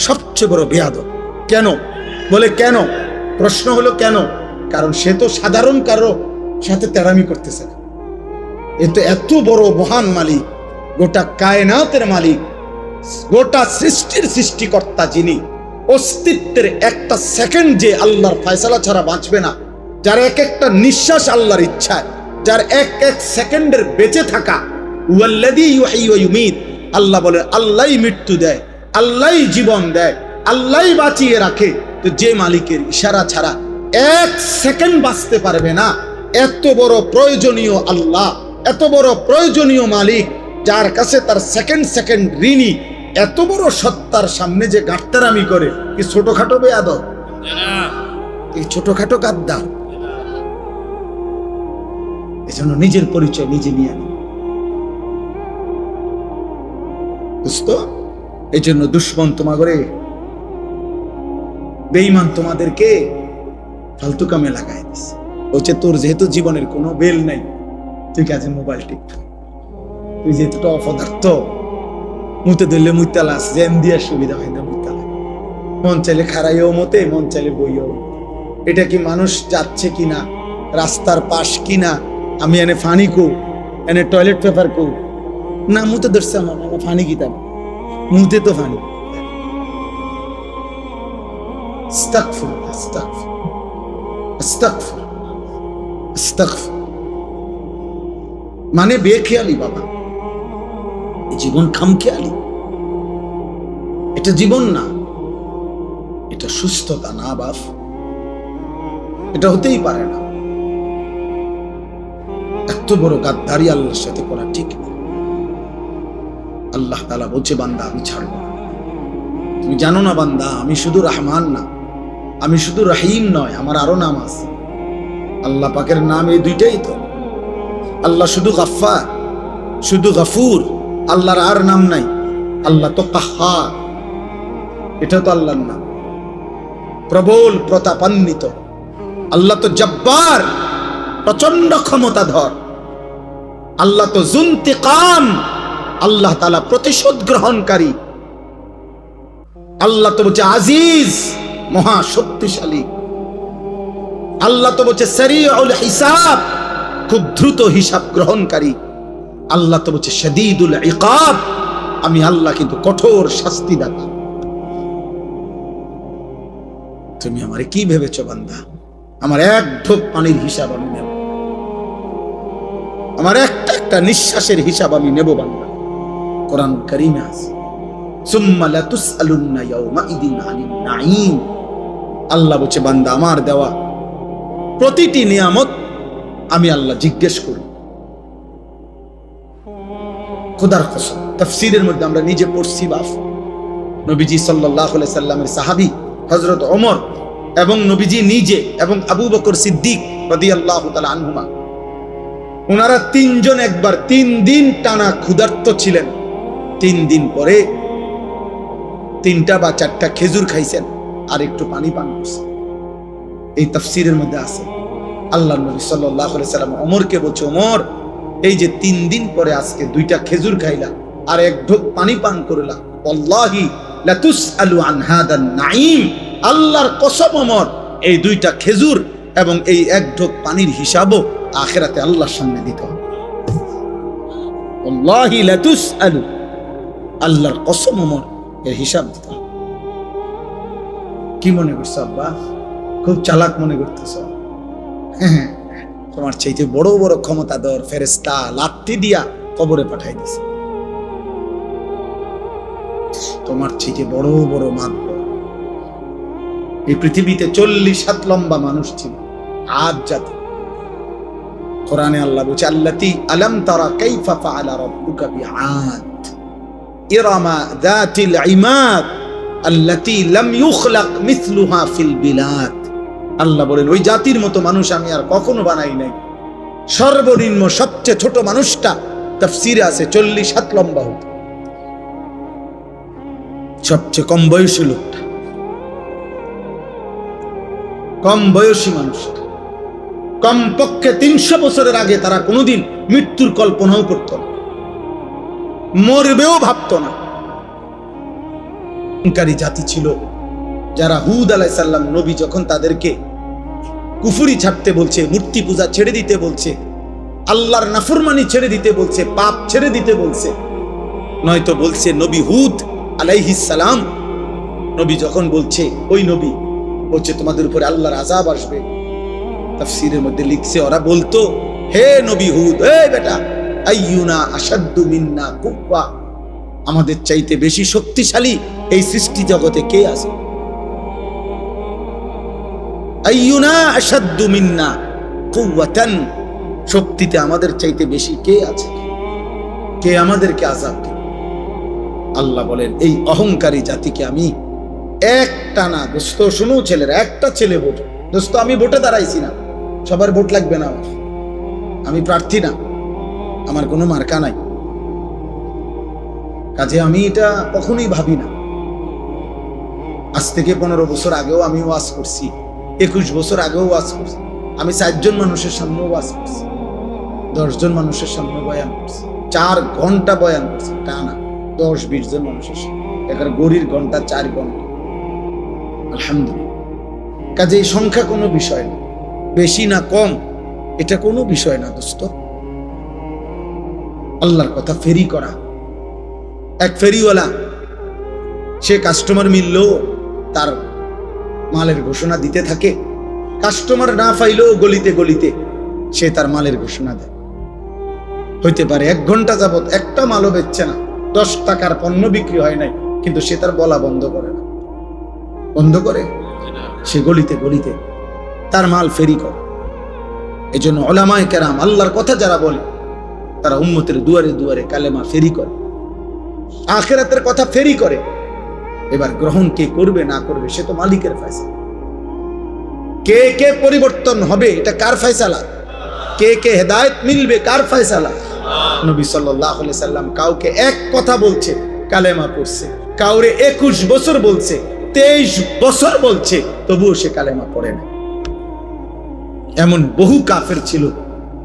সবচেয়ে বড় বেয়াদব। কেন বলে কেন? প্রশ্ন হলো কেন? কারণ সে তো সাধারণ কারো সাথে তেরামি করতেছে না। এ তো এত বড় মহান মালিক, গোটা কায়নাতের মালিক, গোটা সৃষ্টির সৃষ্টিকর্তা, যিনি অস্তিত্বের একটা সেকেন্ড যে আল্লাহর ফয়সালা ছাড়া বাঁচবে না, যার এক একটা নিঃশ্বাস আল্লাহর ইচ্ছায়, যার এক এক সেকেন্ডের বেঁচে থাকা, ওয়াল্লাযী ইউহয়ী ওয়া ইউমীত। আল্লাহ বলে আল্লাহই মৃত্যু দেয়, আল্লাহই জীবন দেয়, আল্লাহই বাঁচিয়ে রাখে। তো যে মালিকের ইশারা ছাড়া এক সেকেন্ড বাঁচতে পারবে না, এত বড় প্রয়োজনীয় আল্লাহ, এত বড় প্রয়োজনীয় মালিক, যার কাছে তার সেকেন্ড সেকেন্ড ঋণী, এত বড় সত্তার সামনে যে গাট্টারামি করে, কি ছোটখাটো বেয়াদব, এই ছোটখাটো গাদ্দার। এজন্য নিজের পরিচয় নিজে নিয়ে আনি দোস্ত। এই জন্য দুশ্মন তোমাগরে, বেঈমান তোমাদেরকে ফালতু কামে লাগাই দিছে। বলছে তোর যেহেতু জীবনের কোনো বেল নাই, তুই কাজে মোবাইল টিপ, তুই যেহেতু অপদার্থ, মুতে ধরলে মুইতালাস, জ্যাম দিয়ে সুবিধা হয় না মুইতালা, মন চাইলে খারাইও মতে, মন চাইলে বইও। এটা কি মানুষ যাচ্ছে কিনা, রাস্তার পাশ কিনা, আমি এনে ফানি কো, এনে টয়লেট পেপার কো না, মুতে ধরছে আমার ফানি কিতাব, মুতে তো ফানি। আস্তাগফিরুল্লাহ, আস্তাগফিরুল্লাহ, আস্তাগফিরুল্লাহ, আস্তাগফিরুল্লাহ। মানে বেখেয়ালি বাবা, জীবন খামখেয়ালি, এটা জীবন না, এটা সুস্থতা না বাপ, এটা হতেই পারে না। এত বড় গাদ্দারি আল্লাহর সাথে করা ঠিক না। আল্লাহ তাআলা বলছে বান্দা আমি ছাড়বো না। তুমি জানো না বান্দা, আমি শুধু রহমান না, আমি শুধু রহিম নয়, আমার আরো নাম আছে। আল্লাহ পাকের নাম এই দুইটাই তো। আল্লাহ শুধু গাফফার, শুধু গাফুর, আল্লাহর আর নাম নাই। আল্লাহ তো কাহ্হার, এটা তো আল্লাহর নাম। প্রবল প্রতাপান্বিত আল্লাহ তো জব্বার, প্রচন্ড ক্ষমতাধর। আল্লাহ তো যুন্তিকাম, আল্লাহ তাআলা প্রতিশোধ গ্রহণকারী। আল্লাহ তো বলছে আজিজ, মহা শক্তিশালী। আল্লাহ তো বলছে সারিউল হিসাব, খুব দ্রুত হিসাব গ্রহণকারী। আল্লাহ তো বলছে শাদীদুল ইকাব, আমি আল্লাহ কিন্তু কঠোর শাস্তিদাতা। তুমি আমারে কি ভেবেছো বান্দা? আমার এক ঢোক পানির হিসাব আমি নেব, আমার একটা একটা নিঃশ্বাসের হিসাব আমি নেব বান্দা। কোরআন কারীমে আছে সুম্মা লাতুসআলুন্না ইয়াউমাইদিন আনিন নাঈম। আল্লাহ বলছে বান্দা আমার দেওয়া প্রতিটি নিয়ামত আমি আল্লাহ জিজ্ঞেস করি। খোদার কসম, তাফসীরের মধ্যে আমরা নিজে পড়ছি বাপ, নবীজি সাল্লাল্লাহু আলাইহি সাল্লামের সাহাবী হযরত ওমর এবং নবীজি নিজে এবং আবু বকর সিদ্দিক রাদিয়াল্লাহু তাআলা আনহুমা, ওনারা তিনজন একবার 3 দিন টানা ক্ষুধার্ত ছিলেন। 3 দিন পরে 3টা বা 4টা খেজুর খাইছেন আর একটু পানি পান করছেন। এই তাফসীরের মধ্যে আছে আল্লাহর নবী সাল্লাল্লাহু আলাইহি সাল্লাম ওমরকে বলছে, ওমর এই যে 3 দিন পরে আজকে 2টা খেজুর খাইলা আর এক ঢোক পানি পান করলা, ওয়াল্লাহি লাতুসআলু আন হাদান নাঈম, আল্লাহর কসম ওমর এই 2টা খেজুর এবং এই এক ঢোক পানির হিসাবও আখিরাতে আল্লাহর সামনে দিতে হবে। ওয়াল্লাহি লাতুসআলু, আল্লাহর কসম ওমর এর হিসাব দিতে হবে। কি মনে করছো আব্বা? খুব চালাক মনে করতেছ? তোমার চাইতে বড় বড় ক্ষমতাধর ফেরেশতা লাঠি দিয়া কবরে পাঠাই দিছে। তোমার চাইতে বড় বড় মাতব এই পৃথিবীতে 40 হাত লম্বা মানুষ ছিল, আদ জাতি। কোরআনে আল্লাহ বলছে আল্লাতী আলাম তারা কাইফা ফাআলা রাব্বুকা বিআদ ইরামা যাতিল ইমাদ আল্লাতী লাম ইউখলাক মিসলুহা ফিল বিলাদ। আল্লাহ বলেন ওই জাতির মতো মানুষ আমি আর কখনো বানাই নাই। সর্বনিম্ন সবচেয়ে ছোট মানুষটা তাফসীরে আছে 40 হাত লম্বা হতো, সবচেয়ে কম বয়সী লোকটা, কম বয়সী মানুষটা। কমপক্ষে 300 বছরের আগে তারা কোনোদিন মৃত্যুর কল্পনাও করত না, মরবেও ভাবত না। জাতি ছিল যারা হুদ আলাইহিস সালাম নবী যখন তাদেরকে কুফরি ছাড়তে বলছে, মূর্তি পূজা ছেড়ে দিতে বলছে, আল্লাহর নাফরমানি ছেড়ে দিতে বলছে, পাপ ছেড়ে দিতে বলছে, নয়তো বলছে নবী হুদ আলাইহিস সালাম নবী যখন বলছে, ওই নবী বলছে তোমাদের উপরে আল্লাহর আযাব আসবে। তাফসীরের মধ্যে লিখছে ওরা বলতো, হে নবী হুদ, এই বেটা, আইয়ুনা আশাদ্দু মিন্না কুওয়া, আমাদের চাইতে বেশি শক্তিশালী এই সৃষ্টি জগতে কে আছে? আইয়ুনা আশাদ্দু মিন্না কুওয়াতান, শক্তিতে আমাদের চাইতে বেশি কে আছে? কে আমাদেরকে আযাব দিবে? আল্লাহ বলেন এই অহংকারী জাতিকে আমি একটা না, দোস্ত শুনো ছেলেরা, একটা ছেলে ভোট, দোস্ত আমি ভোটে দাঁড়াইছি না, সবার ভোট লাগবে না, আমি প্রার্থী না, আমার কোনো মার্কা নাই, কাজে আমি এটা কখনোই ভাবি না। আজ থেকে 15 বছর আগেও আমি ওয়াজ করছি, 21 বছর আগেও ওয়াজ করছি, আমি 4 জন মানুষের সামনে ওয়াজ করছি, 10 জন মানুষের সামনে বয়ান করছি, 4 ঘন্টা বয়ান করছি, তা না 10-20 জন মানুষের সামনে, এখানে গড়ির ঘন্টা 4 ঘন্টা। আলহামদুলিল্লাহ। কাজে এই সংখ্যা কোনো বিষয় না, বেশি না কম এটা কোনো বিষয় না দোস্ত। আল্লাহর কথা ফেরি করা, এক ফেরিওয়ালা সে কাস্টমার মিললেও তার মালের ঘোষণা দিতে থাকে, কাস্টমার না পাইলেও গলিতে গলিতে সে তার মালের ঘোষণা দেয়। হইতে পারে 1 ঘন্টা যাবত একটা মালও বেচছে না, 10 টাকার পণ্য বিক্রি হয় নাই, কিন্তু সে তার বলা বন্ধ করে না, বন্ধ করে সে গলিতে গলিতে তার মাল ফেরি করে। এই জন্য উলামায়ে কেরাম আল্লাহর কথা যারা বলে তারা উম্মতের দুয়ারে দুয়ারে কালেমা ফেরি করে, আখিরাতের কথা ফেরি করে। এবার গ্রহণ কে করবে না করবে সে তো মালিকের ফয়সালা। কে কে পরিবর্তন হবে এটা কার ফয়সালা? কে কে হেদায়েত মিলবে কার ফয়সালা? নবী সাল্লাল্লাহু আলাইহি সাল্লাম কাউকে এক কথা বলছে, কালেমা পড়ছে, কাউরে 21 বছর বলছে, 23 বছর বলছে, তবুও সে কালেমা পড়ে না। এমন বহু কাফের ছিল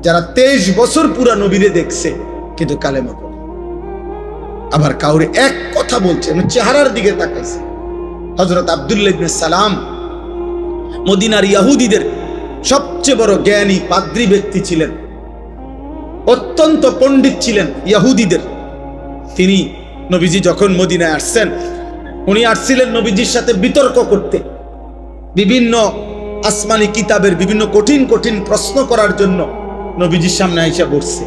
যারা 23 বছর পুরা নবীরে দেখছে কিন্তু কালেমা পড়ে। আবার কাউরে এক কথা বলছে, চেহারার দিকে তাকাইছে। হযরত আব্দুল্লাহ ইবনে সালাম মদিনার ইহুদিদের সবচেয়ে বড় জ্ঞানী পাদ্রী ব্যক্তি ছিলেন, অত্যন্ত পণ্ডিত ছিলেন ইহুদিদের। তিনি নবীজি যখন মদিনায় আসছেন, উনি আসছিলেন নবীজির সাথে বিতর্ক করতে, বিভিন্ন আসমানি কিতাবের বিভিন্ন কঠিন কঠিন প্রশ্ন করার জন্য নবীজির সামনে আইসা বসছে।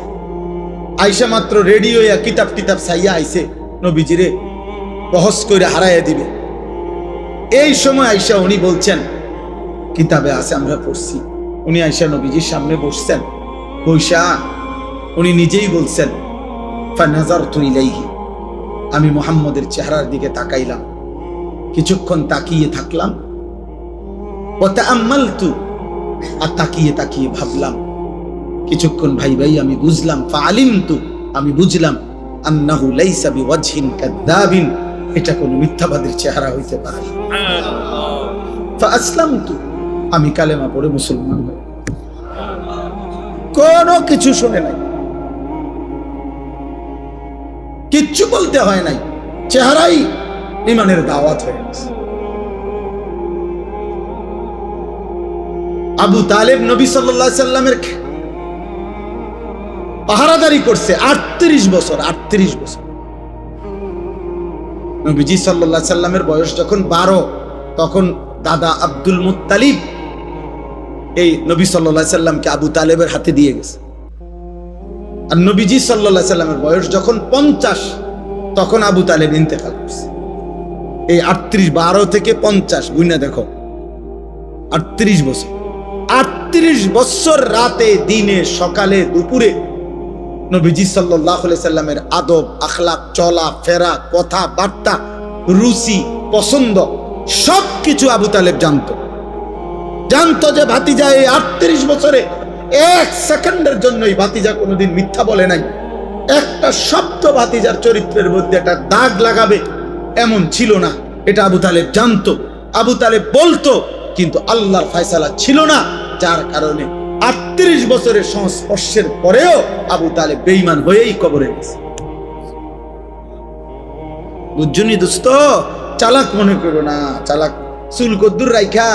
আইসা মাত্র রেডি হইয়া কিতাব টিতাব চাইয়া আইসে নবীজিরে বহস করে হারাইয়া দিবে। এই সময় আইসা উনি বলছেন, কিতাবে আছে আমরা পড়ছি। উনি আইসা নবীজির সামনে বসছেন, বৈশা উনি নিজেই বলছেন, ফানাজারতু ইলাইহি, আমি মুহাম্মদের চেহারার দিকে তাকাইলাম, কিছুক্ষণ তাকিয়ে থাকলাম, ওয়া তাআম্মালতু, আর তাকিয়ে তাকিয়ে ভাবলাম, কিছুক্ষণ ভাই আমি বুঝলাম, ফাআলিমতু, আমি বুঝলাম, আন্নাহু লাইসা বিওয়াজহিন কাযাবিন, এটা কোনো মিথ্যাবাদীর চেহারা হইতে পারে না। ফাআসলামতু, আমি কালেমা পড়ে মুসলমান হই। কোনো কিছু শুনে নাই, কিচ্ছু বলতে হয় নাই, চেহারাই ইমানের দাওয়াত হয়ে গেছে। আবু তালেব নবী সাল্লাল্লাহু আলাইহি সাল্লামের পাহারাদারি করছে 38 বছর। 38 বছর। নবীজি সাল্লাল্লাহু আলাইহি সাল্লামের বয়স যখন 12, তখন দাদা আব্দুল মুত্তালিব এই নবী সাল্লাল্লাহু আলাইহি সাল্লামকে আবু তালেবের হাতে দিয়ে গেছে। আর নবীজি সাল্লাল্লাহু আলাইহি সাল্লামের বয়স যখন 50, তখন আবু তালেব ইন্তেকাল করছে। এই 38, 12 থেকে 50 গুণা দেখো, 38 বছর। 38 বছর রাতে দিনে সকালে দুপুরে নবীজি সাল্লাল্লাহু আলাইহি সাল্লামের আদব আখলাক, চলা ফেরা, কথা বার্তা, রুচি পছন্দ সবকিছু আবু তালেব জানতো যে ভাতিজা এই 38 বছরে 1 সেকেন্ডের জন্যই ভাতিজা কোনোদিন মিথ্যা বলে নাই। একটা শব্দ ভাতিজার চরিত্রের মধ্যে একটা দাগ লাগাবে এমন ছিল না, এটা আবু তালেব জানতো। আবু তালেব বলতো, কিন্তু আল্লাহর ফয়সালা ছিল না, যার কারণে 38 বছরের সংস্পর্শের পরেও আবু তালেব বেঈমান হয়েই কবরে গেছে। বুঝছনি দোস্ত, চালাক মনে করো না, চালাক চুল কদ্দুর রাইখা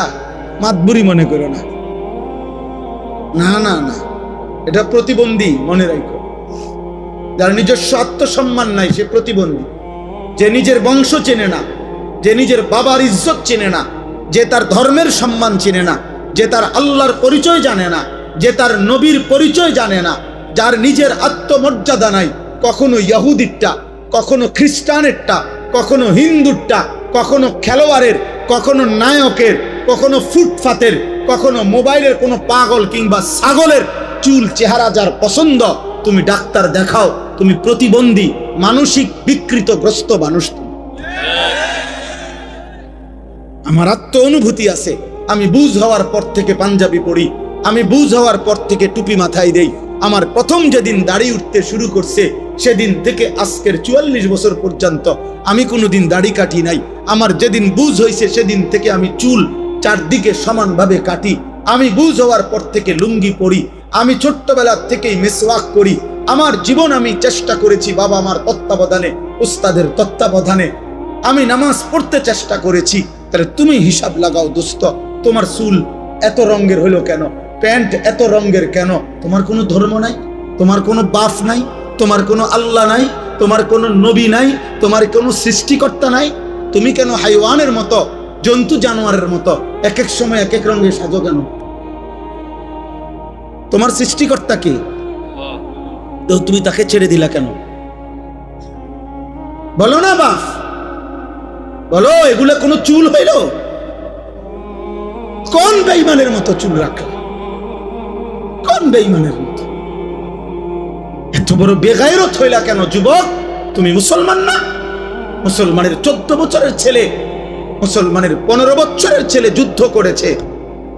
মাতবুরি মনে করো না, না না না, এটা প্রতিবন্ধী মনে রাখো। যার নিজস্ব আত্মসম্মান নাই সে প্রতিবন্ধী। যে নিজের বংশ চেনে না, যে নিজের বাবার ইজ্জত চেনে না, যে তার ধর্মের সম্মান চেনে না, যে তার আল্লাহর পরিচয় জানে না, যে তার নবীর পরিচয় জানে না, যার নিজের আত্মমর্যাদা নাই, কখনো ইহুদিরটা, কখনো খ্রিস্টানেরটা, কখনো হিন্দুরটা, কখনো খেলোয়াড়ের, কখনো নায়কের, কখনো ফুটপাতের, কখনো মোবাইলের কোনো পাগল কিংবা ছাগলের চুল চেহারা যার পছন্দ, তুমি ডাক্তার দেখাও, তুমি প্রতিবন্ধী, মানসিক বিকৃতগ্রস্ত মানুষ। আমার আত্ম অনুভূতি আছে, আমি বুঝ হওয়ার পর থেকে পাঞ্জাবি পড়ি, আমি বুঝ হওয়ার পর থেকে টুপি মাথায় দেই। আমার প্রথম যেদিন দাড়ি উঠতে শুরু করছে সেদিন থেকে আজকের 44 বছর পর্যন্ত আমি কোনোদিন দাড়ি কাটি নাই। আমার যেদিন বুঝ হয়েছে সেদিন থেকে আমি চুল চারদিকে সমানভাবে কাটি। আমি বুঝ হওয়ার পর থেকে লুঙ্গি পরি, আমি ছোট্টবেলা থেকেই মিসওয়াক করি। আমার জীবন আমি চেষ্টা করেছি বাবা আমার তত্ত্বাবধানে, উস্তাদের তত্ত্বাবধানে আমি নামাজ পড়তে চেষ্টা করেছি। তাহলে তুমি হিসাব লাগাও দোস্ত, তোমার চুল এত রঙের হলো কেন, প্যান্ট এত রঙের কেন? তোমার কোনো ধর্ম নাই, তোমার কোনো বাপ নাই, তোমার কোনো আল্লাহ নাই, তোমার কোনো নবী নাই, তোমার কোনো সৃষ্টিকর্তা নাই। তুমি কেন হাইওয়ানের মতো, জন্তু জানোয়ারের মতো এক এক সময় এক এক রঙে সাজো কেন? তোমার সৃষ্টিকর্তা কে? তো তুমি তাকে ছেড়ে দিলা কেন? বলো না বাপ, বলো, এগুলো কোনো চুল হইল? কোন বেঈমানের মতো চুল রাখলা? কোন বেঈমানের মতো? এত বড় বেগায়রত হইলা কেন যুবক? তুমি মুসলমান না? মুসলমানের 14 বছরের ছেলে, মুসলমানের 15 বছরের ছেলে যুদ্ধ করেছে,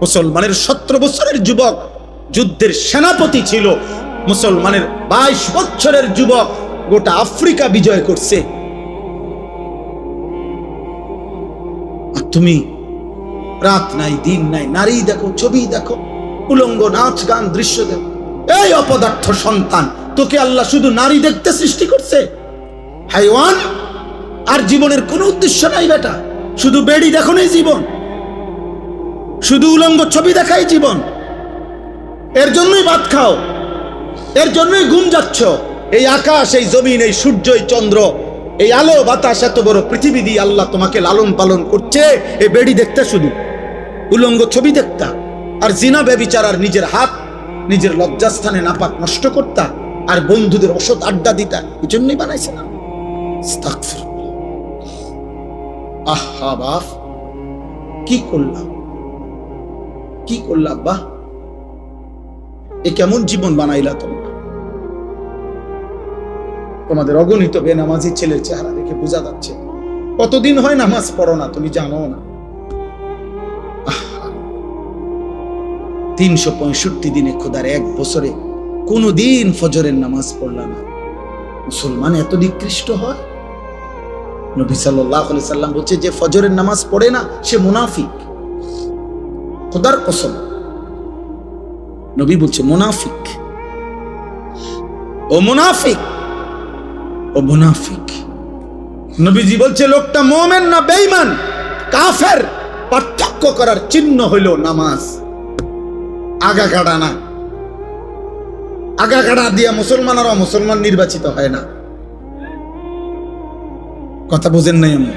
মুসলমানের 17 বছরের যুবক যুদ্ধের সেনাপতি ছিল, মুসলমানের 22 বছরের যুবক গোটা আফ্রিকা বিজয় করছে। আর তুমি রাত নাই দিন নাই, নারী দেখো, ছবি দেখো, উলঙ্গ নাচ গান দৃশ্য দেখো। এই অপদার্থ সন্তান, তোকে আল্লাহ শুধু নারী দেখতে সৃষ্টি করছে? হাইওয়ান। আর জীবনের কোনো উদ্দেশ্য নাই বেটা, শুধু বেড়ি দেখো নাই জীবন, শুধু উলঙ্গ ছবি দেখাই জীবন। এর জন্যই ভাত খাও, এর জন্যই ঘুম যাচ্ছ। এই আকাশ, এই জমিন, এই সূর্য, এই চন্দ্র, এই আলো বাতাস এত বড় পৃথিবী দিয়ে আল্লাহ তোমাকে লালন পালন করছে, এই বেড়ি দেখতে, শুধু উলঙ্গ ছবি দেখতা, আর জিনা বেবিচার, আর নিজের হাত নিজের লজ্জাস্থানে নাপাক নষ্ট করতা, আর বন্ধুদের অসৎ আড্ডা দিতা, এই জন্যই বানাইছে না? আহা বাপ, কি করলাম, কি করলাম আব্বা, এ কেমন জীবন বানাইলা তোমরা? তোমাদের অগণিত বেনামাজি ছেলের চেহারা দেখে বোঝা যাচ্ছে কতদিন হয় নামাজ পড়ো না, তুমি জানো না। 365 দিনে, খোদার এক বছরে কোনদিন ফজরের নামাজ পড়লা না। মুসলমান এত নিকৃষ্ট হয়? নবী সাল্লাল্লাহু আলাইহি সাল্লাম বলছে, যে ফজরের নামাজ পড়ে না সে মুনাফিক। খোদার কসম, নবী বলছে মুনাফিক, ও মুনাফিক, ও মুনাফিক। নবীজি বলছে লোকটা মুমিন না বেঈমান, কাফের, পার্থক্য করার চিহ্ন হইল নামাজ। আগা কাটা না, আগা কাটা দিয়া মুসলমান আর অমুসলমান নির্বাচিত হয় না। কথা বুঝেন নাই? আমি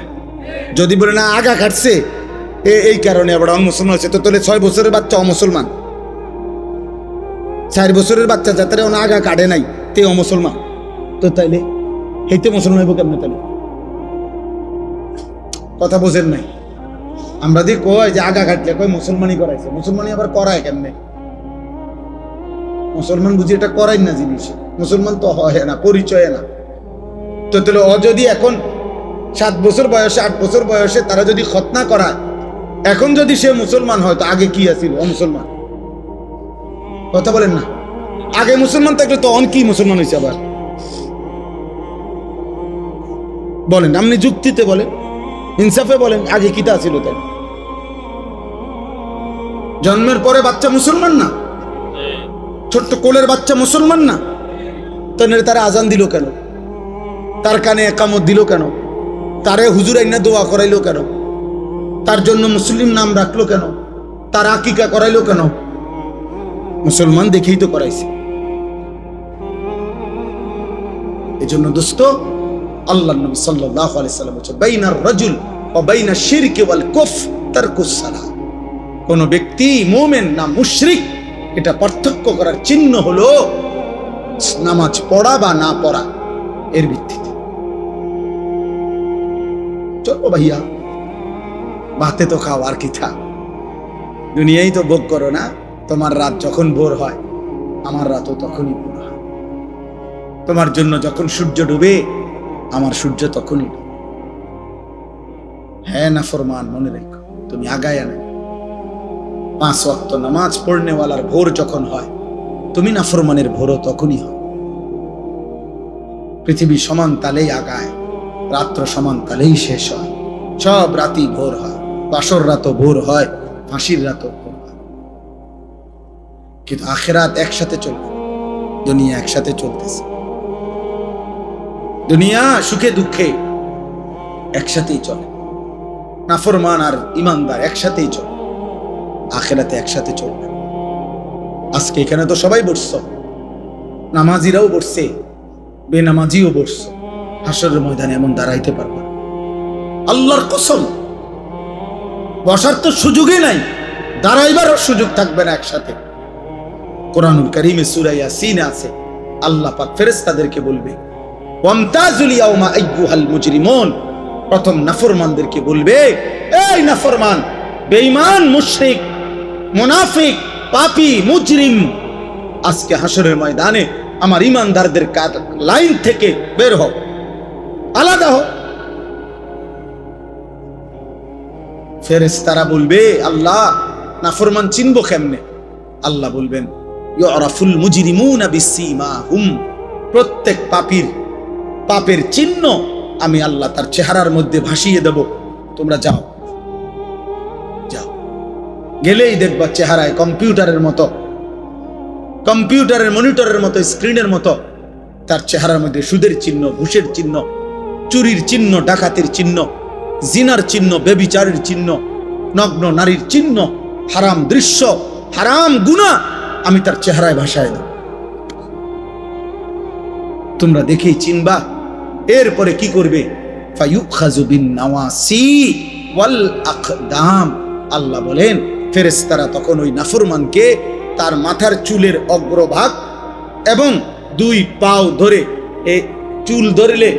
যদি বলে না আগা কাটছে এই কারণে আবার অমুসলমান হচ্ছে, তো তাহলে 6 বছরের বাচ্চা অমুসলমান, 4 বছরের বাচ্চা যাতে আগা কাটে নাই তে অমুসলমান, তো তাইলে হেইতে মুসলমান হইব কেমনে? তাহলে কথা বোঝেন নাই? আমরা দিয়ে কয় যে আগা কাটলে কয় মুসলমানই করাইছে, মুসলমানই আবার করায় কেমনে? মুসলমান বুঝি এটা করাই না জিনিস, মুসলমান তো হয় না, পরিচয় না। তো তাহলে ও যদি এখন 7 বছর বয়সে, 8 বছর বয়সে তারা যদি খতনা করায়, এখন যদি সে মুসলমান হয়, তো আগে কি আছিল? অমুসলমান। কথা বলেন না? আগে মুসলমান থাকলে তো অন কি মুসলমান হয়েছে আবার? বলেন, আপনি যুক্তিতে বলেন, ইনসাফে বলেন, আগে কিতা ছিল? তাই জন্মের পরে বাচ্চা মুসলমান না? ছোট্ট কোলের বাচ্চা মুসলমান না? তাহলে তারা আজান দিল কেন? তার কানে একামত দিল কেন? তারে হুজুর আইনা দোয়া করাইলো কেন? তার জন্য মুসলিম নাম রাখলো কেন? তার আকিকা করাইলো কেন? মুসলমান দেখেই তো করাইছে। এজন্য দোস্ত, আল্লাহর নবী সাল্লাল্লাহু আলাইহি সাল্লাম বলেছেন, বাইনার রাজুল ওয়া বাইনাশ শিরকি ওয়াল কুফর তারকুস সালাহ। কোন ব্যক্তি মুমিন না মুশরিক, এটা পার্থক্য করার চিহ্ন হলো নামাজ পড়া বা না পড়া, এর ভিত্তিতে। চলো ভাইয়া, ভাতে তো খাও, আর কি থা, দুনিয়াই তো ভোগ করো না। তোমার রাত যখন ভোর হয়, আমার রাতও তখনই ভোর হয়। তোমার জন্য যখন সূর্য ডুবে, আমার সূর্য তখনই ডুবে। হ্যাঁ নাফরমান, মনে রেখো, তুমি আগায় আনে 5 ওয়াক্ত নামাজ পড়নেওয়ালার ভোর যখন হয়, তুমি নাফরমানের ভোরও তখনই হয়। পৃথিবী সমান তালেই আগায়, রাত্র সমান তালেই শেষ হয়। সব রাতই ভোর হয়, বাসর রাতও ভোর হয়, ফাঁসির রাতও ভোর হয়। কিন্তু আখিরাত একসাথে চলবে, দুনিয়া একসাথে চলতেছে। দুনিয়া সুখে দুঃখে একসাথেই চলে, নাফরমান আর ইমানদার একসাথেই চলে, আখিরাতে একসাথে চলবে। আজকে এখানে তো সবাই বসছো, নামাজিরাও বসছে, বেনামাজিও বসছে। হাসরের ময়দানে এমন দাঁড়াইতে পারবে না, আল্লাহর কসম। বসার তো সুযোগই নাই, দাঁড়াইবারও সুযোগ থাকবে না একসাথে। কোরআনুল কারীমে সূরা ইয়াসিনে আছে, আল্লাহ পাক ফেরেশতাদেরকে বলবে, ওয়ামতাজুল ইয়াউমা আইয়ুহাল মুজরিমুন। প্রথম নাফরমানদেরকে বলবে, এই নাফরমান, বেঈমান, মুশরিক, মুনাফিক, পাপী, মুজরিম, আজকে হাসরের ময়দানে আমার ইমানদারদের লাইন থেকে বের হও, আলাদা হও। ফেরেশতারা বলবে, আল্লাহ নাফরমান চিনবো কেমনে? আল্লাহ বলবেন, ইউরাফুল মুজরিমুনা বিসীমাহুম। প্রত্যেক পাপীর পাপের চিহ্ন আমি আল্লাহ তার চেহারার মধ্যে ভাসিয়ে দেব। তোমরা যাও, যাও, গেলেই দেখবা চেহারায় কম্পিউটারের মতো, কম্পিউটারের মনিটরের মতো, স্ক্রিনের মতো তার চেহারার মধ্যে সুদের চিহ্ন, ঘুষের চিহ্ন, চুরির চিহ্ন, ডাকাতির চিহ্ন, জিনার চিহ্ন, ব্যভিচারের চিহ্ন, নগ্ন নারীর চিহ্ন, হারাম দৃশ্য, হারাম গুনাহ আমি তার চেহারায় ভাসায় দেব। তোমরা দেখেই চিনবা এরপরে কি করবে? ফায়ুখাযু বিন-নাওয়াসি ওয়াল আকদাম। আল্লাহ বলেন ফেরেশতারা তখন ওই নাফরমানকে তার মাথার চুলের অগ্রভাগ এবং দুই পাও ধরে, এই চুল ধরলে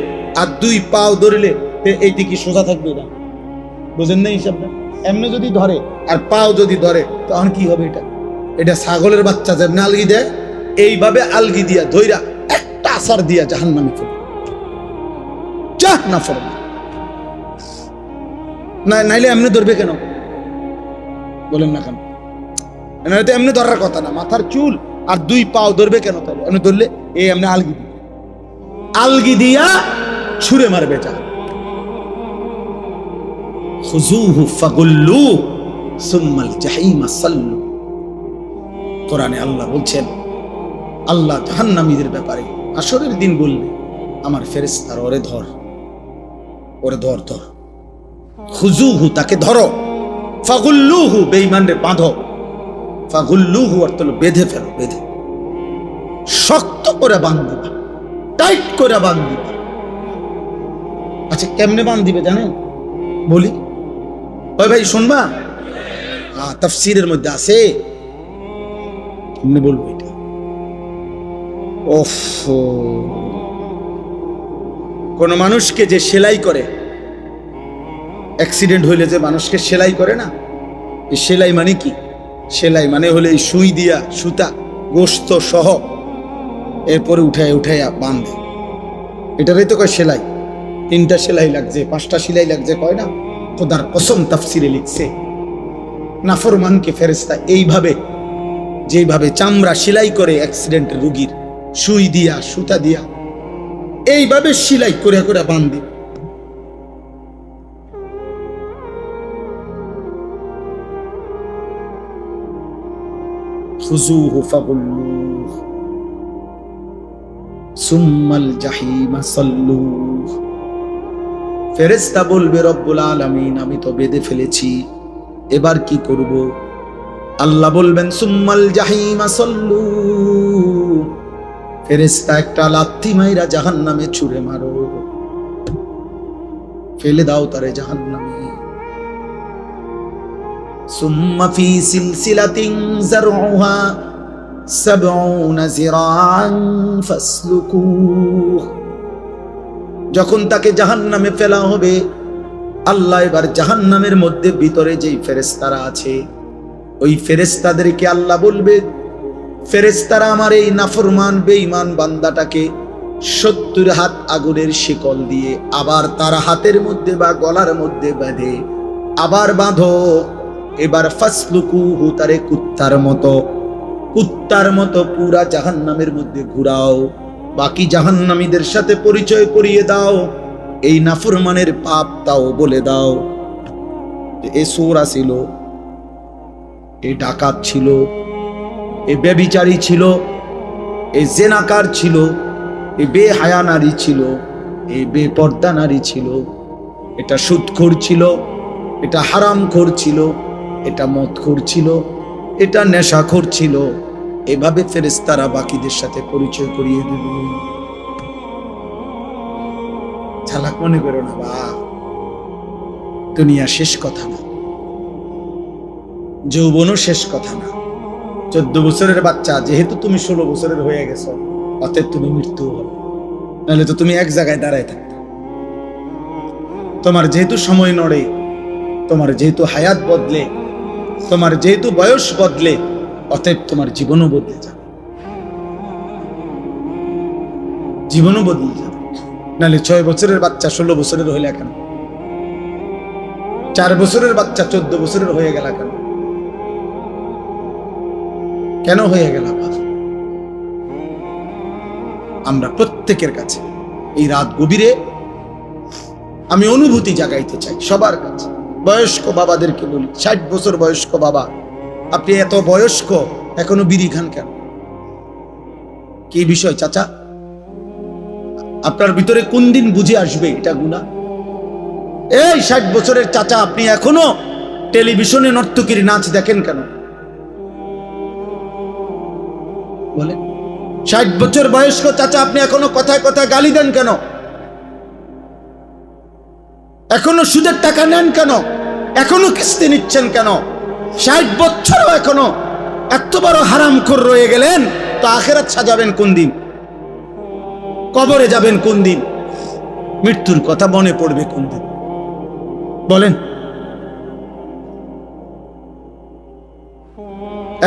আর দুই পাও ধরলে এইদিকে সোজা থাকবে না, বুঝেন না হিসাবটা? এমনি যদি ধরে আর পাও যদি ধরে তখন কি হবে? এটা ছাগলের বাচ্চা যেমনি আলগি দেয়, এইভাবে আলগি দিয়া ধইরা একটা আসার দিয়া জাহান্নামে ফেলে। নাইলে এমনি ধরবে কেন? বলেন না কেন? এমনি ধরার কথা না, মাথার চুল আর দুই পাও ধরবে কেন? তাহলে এমনি ধরলে এই এমনি আলগি দিয়া ছুঁড়ে মারবে। যা খুযুহু ফাগুল্লু সুম্মাল জাহিমা সাল্লু। কোরআনে আল্লাহ বলছেন, আল্লাহ জাহান্নামীদের ব্যাপারে হাশরের দিন বলবে, আমার ফেরেশতারা ওরে ধর, খুযুহু তাকে ধরো, ফাগুল্লুহু বেঈমানরে বাঁধো। ফাগুল্লুহু অর্থ হলো বেঁধে ফেলো, বেঁধে শক্ত করে বাঁধবা, টাইট করে বাঁধবা। আচ্ছা কেমনে বাঁধবে জানেন? বলি, ওই ভাই শুনবা? তাফসীরের মধ্যে আছে, কেমনে বলবো এটা? কোন মানুষকে যে সেলাই করে, অ্যাক্সিডেন্ট হইলে যে মানুষকে সেলাই করে না, এই সেলাই মানে কি? সেলাই মানে হলে এই সুই দিয়া সুতা গোস্ত সহ এরপরে উঠাইয়া বাঁধে, এটারই তো কয় সেলাই। 3টা সেলাই লাগছে, 5টা সেলাই লাগছে, কয় না? খোদার কসম তাফসীরে লিখছে, নাফরমানকে ফেরেশতা এইভাবে, যেভাবে চামড়া সেলাই করে অ্যাক্সিডেন্টের রোগীর, সুই দিয়া সুতা দিয়া এইভাবে সেলাই করে করে বাঁধে। খুযুহু ফাগুল্লুহু সুম্মাল জাহিমা সাল্লু। ফেরেশতা বলবে, রব্বুল আলামিন আমি তো বেঁধে ফেলেছি, এবার কি করব? আল্লাহ বলবেন, সুম্মাল জাহিমা সাল্লু। ফেরেশতা একটা লাথি মাইরা জাহান্নামে ছুঁড়ে মারো, ফেলে দাও তারে জাহান্নামে। সুম্মা ফি সিলসিলাতিন যারউহা 70 যিরাআন ফাসলুকুহ। যখন তাকে জাহান্নামে ফেলা হবে, আল্লাহ এবার জাহান্নামের মধ্যে ভিতরে যেই ফেরেশতারা আছে, ওই ফেরেশতাদেরকে আল্লাহ বলবে, ফেরেশতারা আমার এই নাফরমান বেঈমান বান্দাটাকে 70 হাত আগুনের শিকল দিয়ে আবার তার হাতের মধ্যে বা গলার মধ্যে বেঁধে আবার বাঁধো। এবার ফাসলুকুহু তারে কুত্তার মতো পুরা জাহান্নামের মধ্যে ঘুরাও, বাকি জাহান্নামীদের সাথে পরিচয় করিয়ে দাও, এই নাফরমানের পাপ তাও বলে দাও। এ চোর ছিল, এ ডাকাত ছিল, এ ব্যভিচারী ছিল, এ জেনাকার ছিল, এ বেহায়া নারী ছিল, এ বেপর্দা নারী ছিল, এটা সুদখোর ছিল, এটা হারামখোর ছিল, এটা মদখোর ছিল, এটা নেশাখোর ছিল। এভাবে ফেরেশতারা বাকিদের সাথে পরিচয় করিয়ে দেব। চালাক মনে করো না বা, দুনিয়া শেষ কথা না, যৌবনও শেষ কথা না। 14 বছরের বাচ্চা যেহেতু তুমি 16 বছরের হয়ে গেছো, অতএব তুমি মৃত্যু হবে, নাহলে তো তুমি এক জায়গায় দাঁড়ায় থাকতে। তোমার যেহেতু সময় নড়ে, তোমার যেহেতু হায়াত বদলে, তোমার যেহেতু বয়স বদলে, অতএব তোমার জীবনও বদলে যাবে, জীবনও বদলে যাবে। নাহলে 6 বছরের বাচ্চা 16 বছরের হইলে কেন? 4 বছরের বাচ্চা 14 বছরের হয়ে গেল কেন? কেন হয়ে গেল? আমরা প্রত্যেকের কাছে এই রাত গভীরে আমি অনুভূতি জাগাইতে চাই সবার কাছে। বয়স্ক বাবাদেরকে বলি, 60 বছর বয়স্ক বাবা, আপনি এত বয়স্ক এখনো বিড়ি খান কেন? কি বিষয় চাচা? আপনার ভিতরে কোন দিন বুঝে আসবে এটা গুনাহ? এই 60 বছরের চাচা, আপনি এখনো টেলিভিশনে নর্তকীর নাচ দেখেন কেন? বলে 60 বছর বয়স্ক চাচা, আপনি এখনো কথায় কথায় গালি দেন কেন? এখনো সুদের টাকা নেন কেন? এখনো কিস্তি নিচ্ছেন কেন? 60 বছরও এখনো এত বড় হারামখোর রয়ে গেলেন, তো আখিরাত সাজাবেন কোন দিন? কবরে যাবেন কোন দিন? মৃত্যুর কথা মনে পড়বে কোন দিন? বলেন।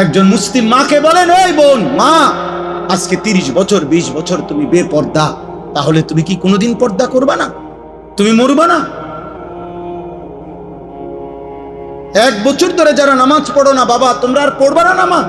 একজন মুসলিম মাকে বলেন, এই বোন, মা, আজকে 30 বছর 20 বছর তুমি বেপর্দা, তাহলে তুমি কি কোনোদিন পর্দা করবা না? তুমি মরবা না? 1 বছর ধরে যারা নামাজ পড়ো না বাবা, তোমরা আর পড়বা না নামাজ?